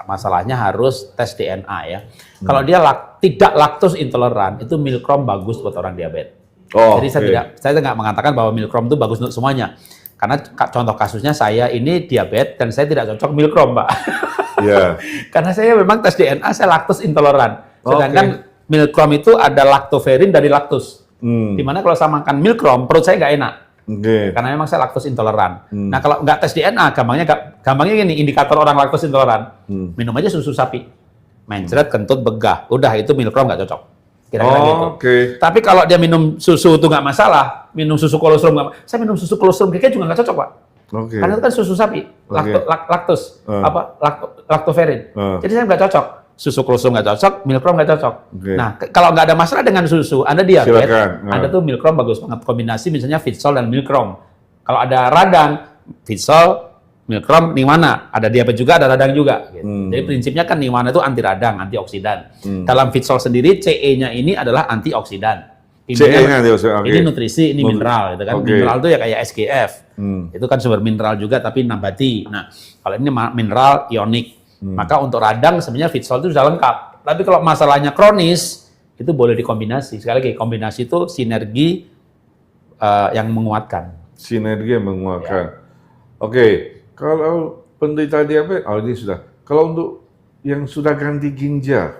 masalahnya harus tes DNA ya. Kalau dia tidak laktus intoleran, itu Milkrom bagus buat orang diabetes. Jadi saya tidak mengatakan bahwa Milkrom itu bagus untuk semuanya. Karena contoh kasusnya saya ini diabetes dan saya tidak cocok Milkrom, Pak. Yeah. Karena saya memang tes DNA saya laktus intoleran. Sedangkan Milkrom itu ada laktoferin dari laktus. Dimana kalau saya makan Milkrom, perut saya nggak enak. Karena memang saya laktus intoleran. Nah kalau nggak tes DNA, gampangnya gini, indikator orang laktus intoleran. Minum aja susu sapi. Mencret, kentut, begah. Udah, itu Milkrom nggak cocok. Kira-kira gitu. Tapi kalau dia minum susu itu nggak masalah, minum susu kolostrum nggak masalah. Saya minum susu kolostrum kayaknya juga nggak cocok, Pak. Karena itu kan susu sapi, laktus, laktoferin. Jadi saya nggak cocok. Susu kolostrum nggak cocok, Milkrom nggak cocok. Nah, kalau nggak ada masalah dengan susu, Anda diabetes, Anda tuh Milkrom bagus banget. Kombinasi misalnya Fitsol dan Milkrom. Kalau ada radang, Fitsol, Milkrom, Niwana. Ada diabetes juga, ada radang juga. Gitu. Jadi prinsipnya kan Niwana itu anti radang, antioksidan. Dalam Fitsol sendiri, CE-nya ini adalah antioksidan. Ini nutrisi, ini mineral. Gitu kan. Mineral itu ya kayak SGF. Itu kan sumber mineral juga, tapi nabati. Nah, kalau ini mineral ionik. Maka untuk radang sebenarnya Fitsol itu sudah lengkap. Tapi kalau masalahnya kronis, itu boleh dikombinasi. Sekali lagi, kombinasi itu sinergi yang menguatkan. Sinergi yang menguatkan. Ya. Kalau penderita diabetes, ini sudah. Kalau untuk yang sudah ganti ginjal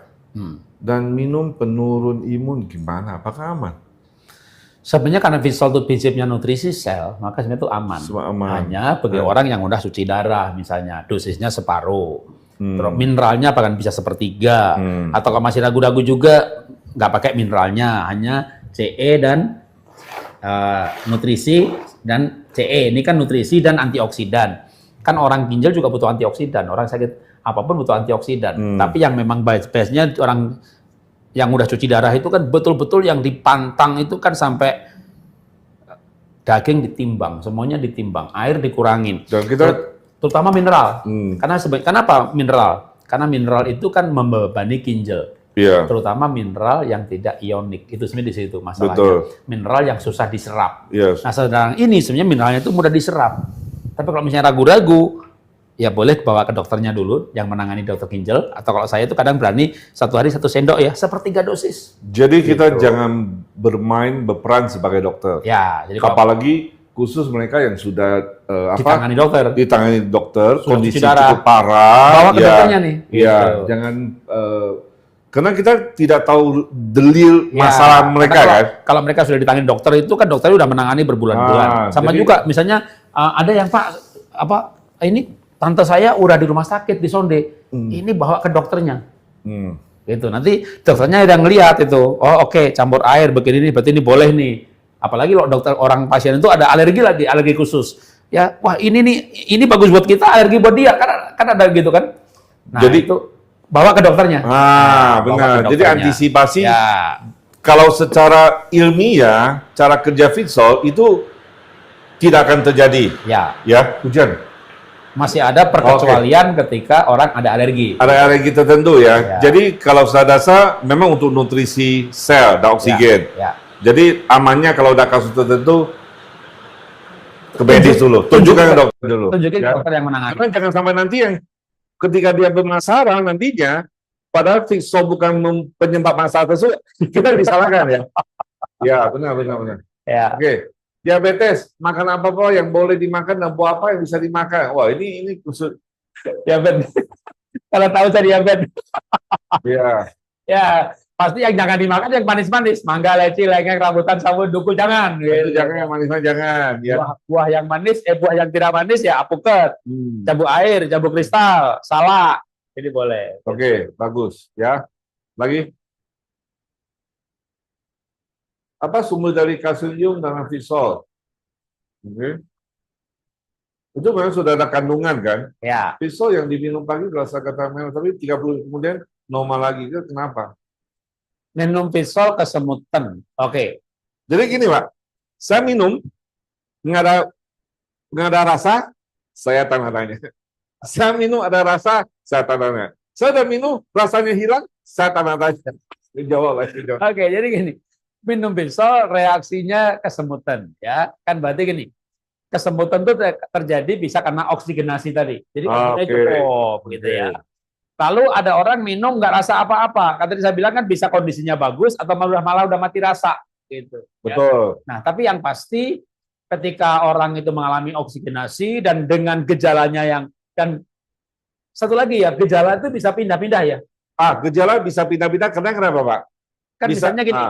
dan minum penurun imun, gimana? Apakah aman? Sebenarnya karena Fitsol itu prinsipnya nutrisi sel, maka sebenarnya itu aman. Hanya bagi orang yang udah cuci darah, misalnya dosisnya separuh, terus mineralnya bahkan bisa sepertiga, atau kalau masih ragu-ragu juga nggak pakai mineralnya, hanya CE dan nutrisi dan CE. Ini kan nutrisi dan antioksidan. Kan orang ginjal juga butuh antioksidan, orang sakit apapun butuh antioksidan. Tapi yang memang base-nya orang yang udah cuci darah itu kan betul-betul yang dipantang itu kan sampai daging ditimbang, semuanya ditimbang, air dikurangin. Dan kita terutama mineral. Kenapa mineral? Karena mineral itu kan membebani ginjal. Terutama mineral yang tidak ionik. Itu sebenarnya di situ masalahnya. Mineral yang susah diserap. Nah, sedang ini sebenarnya mineralnya itu mudah diserap. Tapi kalau misalnya ragu-ragu, ya boleh bawa ke dokternya dulu, yang menangani dokter ginjal. Atau kalau saya itu kadang berani 1 hari 1 sendok ya, sepertiga dosis. Jadi kita jangan berperan sebagai dokter. Ya, jadi apalagi khusus mereka yang sudah ditangani dokter, kondisi cukup parah. Bawa ke dokternya nih. Jangan karena kita tidak tahu delil masalah mereka kan. Kalau mereka sudah ditangani dokter itu kan dokternya udah menangani berbulan-bulan. Sama juga misalnya ada yang Pak ini tante saya udah di rumah sakit di sonde. Ini bawa ke dokternya. Gitu. Nanti dokternya udah ngelihat itu. Campur air begini nih, berarti ini boleh nih. Apalagi kalau dokter orang pasien itu ada alergi lagi, alergi khusus. Ya, wah ini bagus buat kita, alergi buat dia. Kan ada gitu kan. Nah, jadi itu bawa ke dokternya. Benar. Jadi antisipasi. Ya. Kalau secara ilmiah, cara kerja Fitsol itu tidak akan terjadi. Ya, hujan. Masih ada perkecualian ketika orang ada alergi. Ada alergi tertentu ya. Jadi kalau sadasa memang untuk nutrisi sel dan oksigen. Jadi amannya kalau ada kasus tertentu ke medis dulu. Tunjukkan ke dokter dulu. Tunjukin ke dokter yang menangani. Karena jangan sampai nanti yang ketika dia bermasalah nantinya, padahal Fitsol bukan penyebab masalah tersebut, kita disalahkan ya. Ya, benar. Ya. Oke. Diabetes, makan apa yang boleh dimakan dan buah apa yang bisa dimakan. Wah, ini khusus diabetes. Kalau tahu saya diabetes. Ya, pasti yang jangan dimakan yang manis-manis. Mangga, leci, lengkeng, rambutan, sawo, duku, jangan. Jangan yang manis-manis, jangan. Ya. Buah yang manis, buah yang tidak manis ya apuket. Jambu air, jambu kristal, salak. Ini boleh. Oke, bagus. Ya. Lagi? Apa sumber dari kalsium dalam Fitsol? Itu memang sudah ada kandungan kan? Ya. Fitsol yang diminum pagi rasa kata merah, tapi 30 kemudian normal lagi. Itu kenapa? Minum Fitsol kesemutan. Oke. Jadi gini Pak, saya minum nggak ada rasa, saya tanda tanya. Saya minum ada rasa, saya tanda tanya. Saya udah minum, rasanya hilang, saya tanda tanya. Jawab. Oke, jadi gini, minum Bisol reaksinya kesemutan, ya kan berarti gini, kesemutan itu terjadi bisa karena oksigenasi tadi, jadi oksigennya cukup, gitu ya. Lalu ada orang minum nggak rasa apa-apa, tadi saya bilang kan bisa kondisinya bagus atau malah udah mati rasa, gitu. Betul. Ya. Nah, tapi yang pasti ketika orang itu mengalami oksigenasi dan dengan gejalanya dan satu lagi ya, gejala itu bisa pindah-pindah ya. Gejala bisa pindah-pindah karena kenapa, Pak? Kan Bisa, misalnya gini,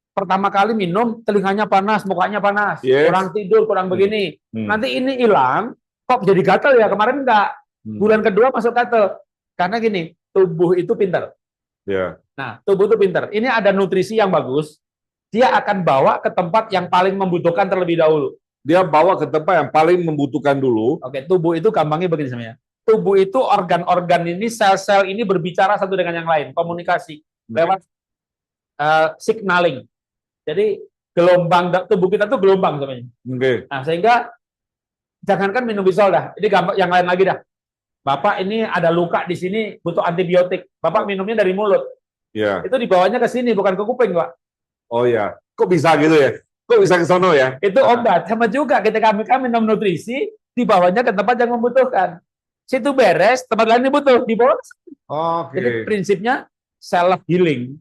pertama kali minum telinganya panas, mukanya panas, kurang tidur, kurang begini. Nanti ini hilang, kok jadi gatal ya? Kemarin enggak. Bulan kedua masuk gatal. Karena gini, tubuh itu pintar. Yeah. Nah, tubuh itu pintar. Ini ada nutrisi yang bagus, dia akan bawa ke tempat yang paling membutuhkan terlebih dahulu. Dia bawa ke tempat yang paling membutuhkan dulu. Oke, tubuh itu gampangnya begini sebenarnya. Tubuh itu organ-organ ini, sel-sel ini berbicara satu dengan yang lain, komunikasi lewat signaling. Jadi gelombang tubuh kita tuh gelombang sebenarnya. Nah, sehingga jangankan minum Bisol dah, ini gampang, yang lain lagi dah. Bapak ini ada luka di sini, butuh antibiotik. Bapak minumnya dari mulut. Ya. Itu dibawanya ke sini, bukan ke kuping, Pak. Oh ya, kok bisa gitu ya? Kok bisa ke sono ya? Itu obat. Sama juga ketika kami minum nutrisi, dibawanya ke tempat yang membutuhkan. Situ beres, tempat lain dibutuh, dibawa. Jadi prinsipnya self healing.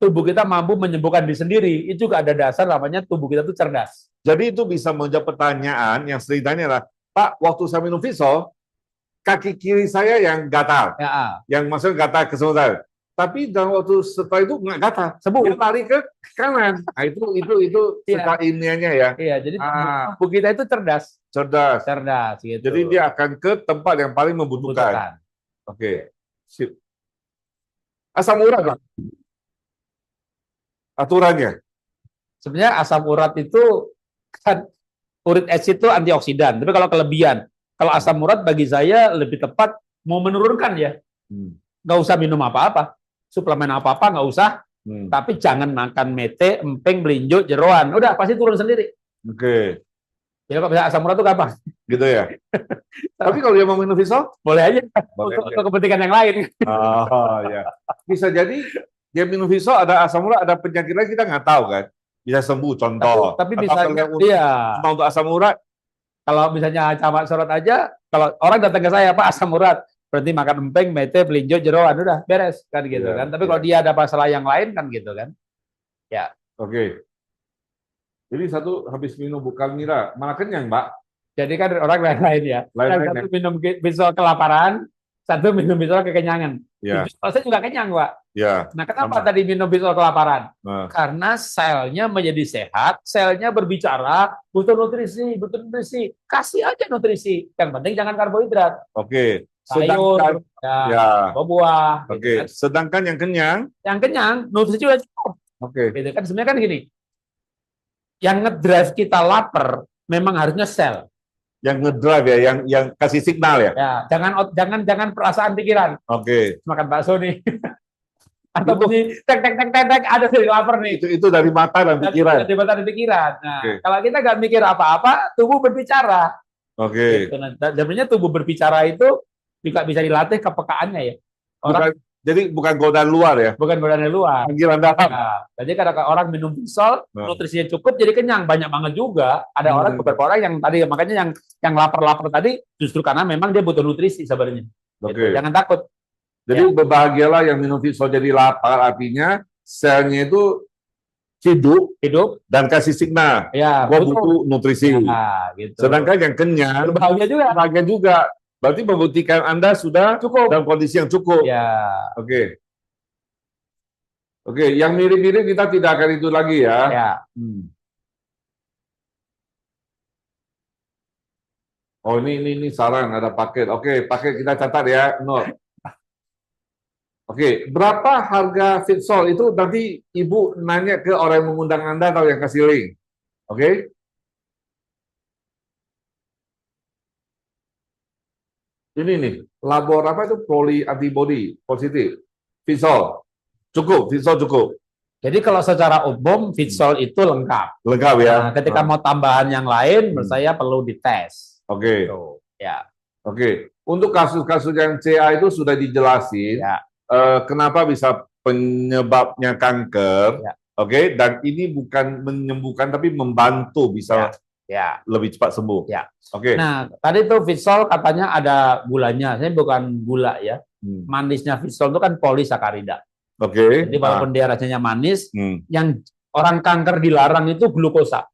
Tubuh kita mampu menyembuhkan diri sendiri. Itu juga ada dasar namanya tubuh kita itu cerdas. Jadi itu bisa menjawab pertanyaan yang sering tanya lah, Pak, waktu saya minum Bisol, kaki kiri saya yang gatal, yang maksudnya gatal kesemutan. Tapi dalam waktu setelah itu nggak gatal, dia lari ke kanan. Nah, itu secara ilmiahnya ya. Iya, jadi tubuh kita itu cerdas. Cerdas. Gitu. Jadi dia akan ke tempat yang paling membutuhkan. Oke. Sip. Asam urat, Pak. Aturannya. Sebenarnya asam urat itu kan uric acid itu antioksidan. Tapi kalau kelebihan, kalau asam urat bagi saya lebih tepat mau menurunkan ya. Nggak usah minum apa-apa. Suplemen apa-apa nggak usah, tapi jangan makan mete, emping, melinjo, jeroan. Udah pasti turun sendiri. Oke. Ya kalau misalnya asam urat itu gampang. Gitu ya. Tapi kalau dia mau minum Bisol, boleh aja. Untuk kepentingan yang lain. Oh ya. Bisa jadi dia minum Bisol ada asam urat, ada penyakit lain kita nggak tahu kan. Bisa sembuh contoh. Tapi misalnya cuma untuk asam urat. Kalau misalnya camat surat aja, kalau orang datang ke saya, Pak, asam urat. Berarti makan emping, mete, pelinjo, jeroan, udah beres kan gitu kan. Tapi kalau dia ada masalah yang lain kan gitu kan. Ya. Oke. Jadi satu habis minum bukan mira, malah kenyang, Pak. Jadi kan orang lain-lain ya. Satu minum Bisol kelaparan, satu minum Bisol kekenyangan. Ya. Saya juga kenyang, Pak. Ya. Nah, kenapa tadi minum Bisol kelaparan? Karena selnya menjadi sehat, selnya berbicara, butuh nutrisi. Kasih aja nutrisi. Yang penting jangan karbohidrat. Oke. Sayur, buah. Oke. Gitu kan. Sedangkan yang kenyang, nutrisi juga cukup. Oke. Gitu kan sebenarnya kan gini. Yang ngedrive kita lapar memang harusnya sel. Yang ngedrive ya, yang kasih signal ya. Ya, jangan perasaan pikiran. Oke. Makan bakso nih. Atau bunyi tek ada dari lapar nih. Itu dari mata dan pikiran. Dari mata dan pikiran. Nah, kalau kita nggak mikir apa-apa, tubuh berbicara. Oke. Gitu. Nah, sebenarnya tubuh berbicara itu juga bisa dilatih kepekaannya ya. Jadi bukan godaan luar ya? Bukan godaan luar. Panggilan dalam. Nah, jadi kalau orang minum Bisol, nutrisinya cukup, jadi kenyang. Banyak banget juga. Ada orang, beberapa orang yang tadi, makanya yang lapar-lapar tadi, justru karena memang dia butuh nutrisi sebenarnya. Gitu. Jangan takut. Jadi berbahagialah yang minum Bisol jadi lapar, artinya selnya itu hidup dan kasih signal. Ya, gua butuh nutrisi. Ya, gitu. Sedangkan yang kenyang, bahagia juga. Berarti membuktikan Anda sudah cukup dalam kondisi yang cukup. Ya. Oke, yang mirip-mirip kita tidak akan itu lagi ya. Ya. Oh ini saran ada paket. Oke, paket kita catat ya. Oke, berapa harga Bisol itu nanti Ibu nanya ke orang yang mengundang Anda atau yang kasih link. Oke? Ini nih, labor apa itu poli antibody positif. Bisol. Bisol cukup. Jadi kalau secara umum Bisol itu lengkap. Lengkap ya. Nah, ketika mau tambahan yang lain, menurut saya perlu dites. Oke. Gitu, Ya, Oke, untuk kasus-kasus yang CA itu sudah dijelasin, ya, kenapa bisa penyebabnya kanker, ya, oke, dan ini bukan menyembuhkan tapi membantu bisa ya, lebih cepat sembuh. ya. Oke. Nah, tadi tuh Vitsol katanya ada gulanya. Saya bukan gula ya. Hmm. Manisnya Vitsol itu kan polisakarida. Oke. Jadi walaupun dia rasanya manis, Hmm. yang orang kanker dilarang itu glukosa.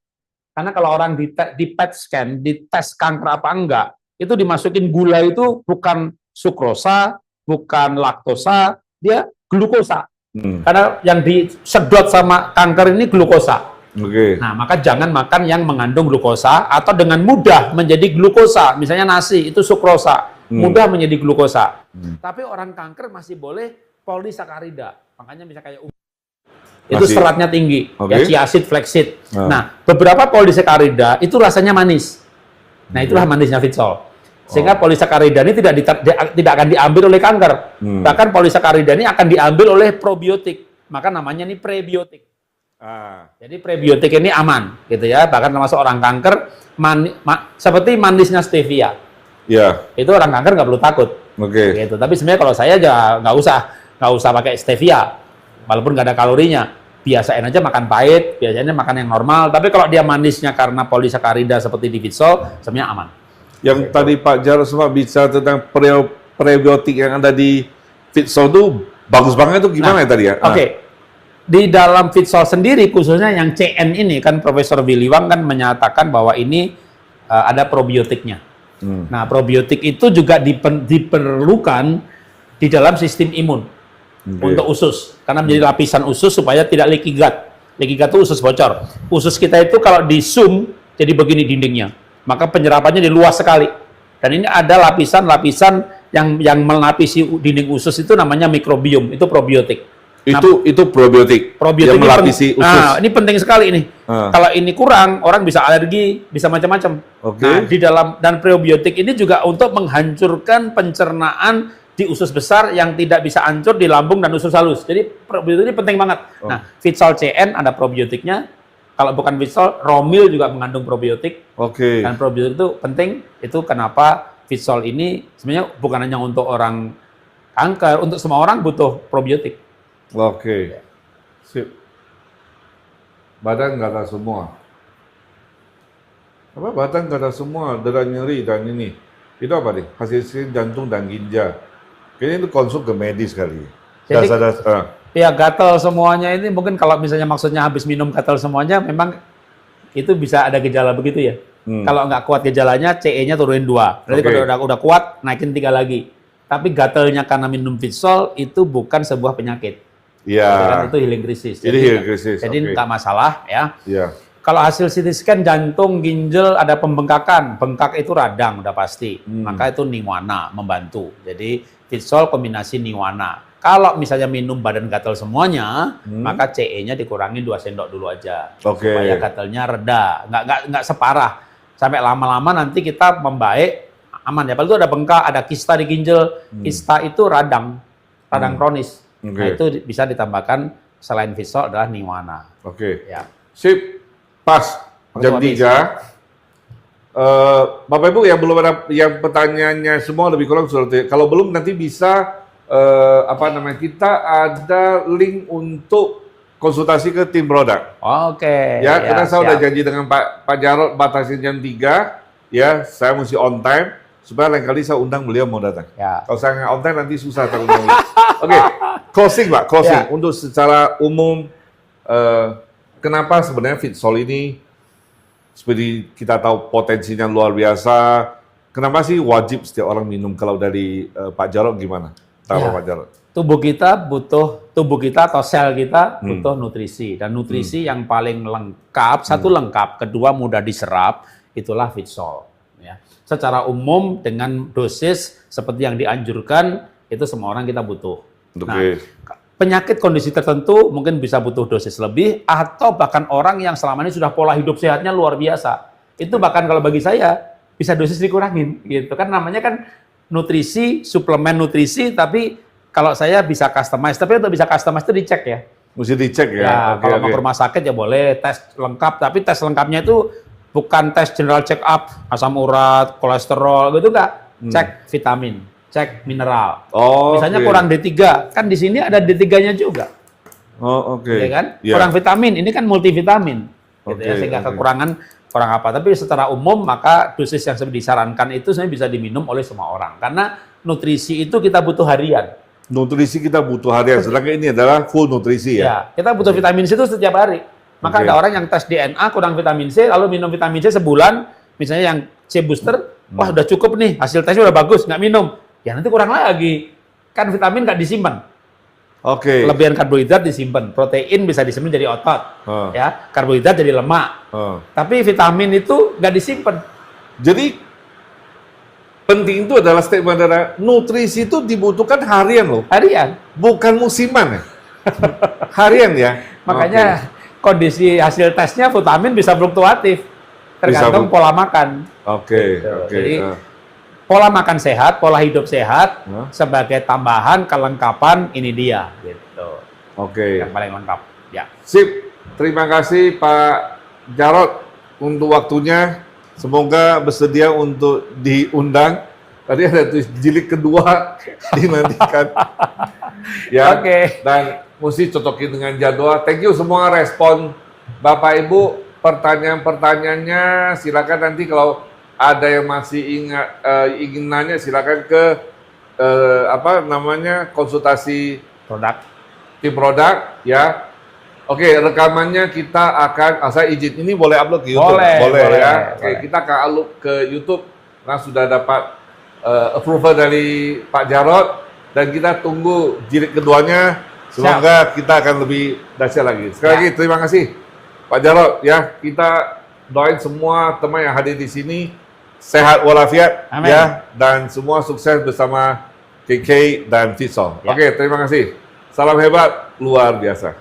Karena kalau orang di PET scan, di tes kanker apa enggak, itu dimasukin gula itu bukan sukrosa, bukan laktosa, dia glukosa. Hmm. Karena yang disedot sama kanker ini glukosa. Oke. Nah, maka jangan makan yang mengandung glukosa atau dengan mudah menjadi glukosa. Misalnya nasi itu sukrosa, mudah menjadi glukosa. Tapi orang kanker masih boleh polisakarida. Makanya bisa kayak itu Masih. seratnya tinggi, Oke. ya chiacid, flaxseed. Ah. Nah, beberapa polisakarida itu rasanya manis. Nah, itulah manisnya Vitsol. Sehingga polisakarida ini tidak akan diambil oleh kanker. Bahkan polisakarida ini akan diambil oleh probiotik. Maka namanya ini prebiotik. Jadi prebiotik ini aman, gitu ya. Bahkan termasuk orang kanker, seperti manisnya stevia. Ya. Itu orang kanker nggak perlu takut. Oke. Gitu. Tapi sebenarnya kalau saya aja nggak usah pakai stevia, walaupun nggak ada kalorinya. Biasain aja makan pahit, biasanya makan yang normal. Tapi kalau dia manisnya karena polisakarida seperti di Vitsol, sebenarnya aman. Yang tadi Pak Jarod sempat bicara tentang prebiotik yang ada di Vitsol itu bagus banget itu gimana ya tadi ya? Oke. Di dalam Vitsol sendiri, khususnya yang CN ini, kan Profesor Willy Wang kan menyatakan bahwa ini ada probiotiknya. Nah, probiotik itu juga diperlukan di dalam sistem imun untuk usus. Karena menjadi lapisan usus supaya tidak leaky gut. Leaky gut itu usus bocor. Usus kita itu kalau di zoom, jadi begini dindingnya. Maka penyerapannya di luas sekali. Dan ini ada lapisan-lapisan yang melapisi dinding usus itu namanya mikrobiom. Itu probiotik. Itu probiotik yang melapisi usus. Nah, ini penting sekali ini. Kalau ini kurang, orang bisa alergi, bisa macam-macam. Oke. Nah, di dalam dan probiotik ini juga untuk menghancurkan pencernaan di usus besar yang tidak bisa hancur di lambung dan usus halus. Jadi probiotik ini penting banget. Nah, Vitsol CN ada probiotiknya. Kalau bukan Vitsol, Romil juga mengandung probiotik. Oke. Dan probiotik itu penting. Itu kenapa Vitsol ini sebenarnya bukan hanya untuk orang kanker, untuk semua orang butuh probiotik. Oke. Sip. Badan gatal semua. Apa badan gatal semua, dada nyeri dan ini. Itu apa nih? Hasil screen jantung dan ginjal. Kayaknya itu konsul ke medis kali. Jadi, ya gatal semuanya ini mungkin kalau misalnya maksudnya habis minum gatal semuanya, memang itu bisa ada gejala begitu ya. Kalau nggak kuat gejalanya, CE-nya turunin 2. Berarti kalau udah kuat, naikin 3 lagi. Tapi gatalnya karena minum Vitsol itu bukan sebuah penyakit. Iya. Itu healing krisis. Ini healing krisis. Jadi nggak masalah ya. Iya. Kalau hasil CT scan jantung, ginjal ada pembengkakan, bengkak itu radang udah pasti. Maka itu Niwana membantu. Jadi Vitsol kombinasi Niwana. Kalau misalnya minum badan gatal semuanya, maka CE-nya dikurangi 2 sendok dulu aja. Oke. Supaya gatalnya reda, nggak separah. Sampai lama-lama nanti kita membaik, aman ya. Kalau itu ada bengkak, ada kista di ginjal, kista itu radang kronis. Nah, itu bisa ditambahkan selain Vitsol adalah Niwana. Oke. Ya. Sip. Pas. Jam 3. Bapak Ibu yang belum ada yang pertanyaannya semua lebih kurang sudah. Kalau belum nanti bisa kita ada link untuk konsultasi ke tim produk. Oke. Ya, karena saya udah janji dengan Pak Jarod batasin jam 3. Ya, saya mesti on time supaya lain kali saya undang beliau mau datang. Ya. Kalau saya nggak on time nanti susah terundang. Oke, closing Pak, closing. Ya. Untuk secara umum, kenapa sebenarnya Vitsol ini seperti kita tahu potensinya luar biasa. Kenapa sih wajib setiap orang minum? Kalau dari Pak Jarod gimana? Pak Jarod. Tubuh kita atau sel kita butuh nutrisi. Dan nutrisi yang paling lengkap, satu lengkap, kedua mudah diserap, itulah Vitsol. Ya. Secara umum dengan dosis seperti yang dianjurkan, itu semua orang kita butuh. Nah, penyakit kondisi tertentu mungkin bisa butuh dosis lebih, atau bahkan orang yang selama ini sudah pola hidup sehatnya luar biasa. Itu bahkan kalau bagi saya bisa dosis dikurangin, gitu kan, namanya kan nutrisi, suplemen nutrisi, tapi kalau saya bisa customize. Tapi untuk bisa customize itu dicek ya. Mesti dicek ya. Kalau mau ke rumah sakit ya boleh tes lengkap, tapi tes lengkapnya itu bukan tes general check up, asam urat, kolesterol gitu enggak. Cek vitamin, cek mineral. Oh, Misalnya oke. kurang D3, kan di sini ada D3-nya juga. Oh, oke. Ya kan? Ya. Kurang vitamin, ini kan multivitamin. Gitu ya, Oke, sehingga oke. kekurangan kurang apa. Tapi secara umum maka dosis yang disarankan itu sebenarnya bisa diminum oleh semua orang. Karena nutrisi itu kita butuh harian. Nutrisi kita butuh harian, sedangkan ini adalah full nutrisi ya. Ya, kita butuh vitamin C itu setiap hari. Maka Oke. ada orang yang tes DNA kurang vitamin C, lalu minum vitamin C sebulan, misalnya yang C booster, wah udah cukup nih, hasil tesnya udah bagus, nggak minum. Ya nanti kurang lagi. Kan vitamin nggak disimpan. Oke. Kelebihan karbohidrat disimpan, protein bisa disimpan jadi otot, Ah. ya, karbohidrat jadi lemak. Ah. Tapi vitamin itu nggak disimpan. Jadi penting itu adalah statement adalah nutrisi itu dibutuhkan harian loh, Harian. bukan musiman ya. Harian ya. Makanya kondisi hasil tesnya vitamin bisa fluktuatif, tergantung pola makan. Oke, Gitu. oke. Jadi, pola makan sehat, pola hidup sehat, Hah? sebagai tambahan kelengkapan ini dia, gitu. Oke. Yang paling lengkap. Ya. Sip. Terima kasih Pak Jarod untuk waktunya. Semoga bersedia untuk diundang. Tadi ada tulis jilid kedua dinantikan. Ya. Oke. Dan mesti cocokin dengan jadwal. Thank you semua respon Bapak Ibu. Pertanyaan-pertanyaannya silakan nanti kalau ada yang masih ingin nanya silakan ke konsultasi Produk. tim produk ya. Oke, rekamannya kita akan saya izin ini boleh upload ke YouTube. Boleh, ya. Oke, boleh. kita akan upload ke YouTube karena sudah dapat approval dari Pak Jarod dan kita tunggu jilid keduanya. Semoga kita akan lebih dahsyat lagi. Sekali lagi terima kasih Pak Jarod ya. Kita doain semua teman yang hadir di sini sehat walafiat Amin. ya dan semua sukses bersama KK dan Fisol. Ya. Oke, terima kasih. Salam hebat luar biasa.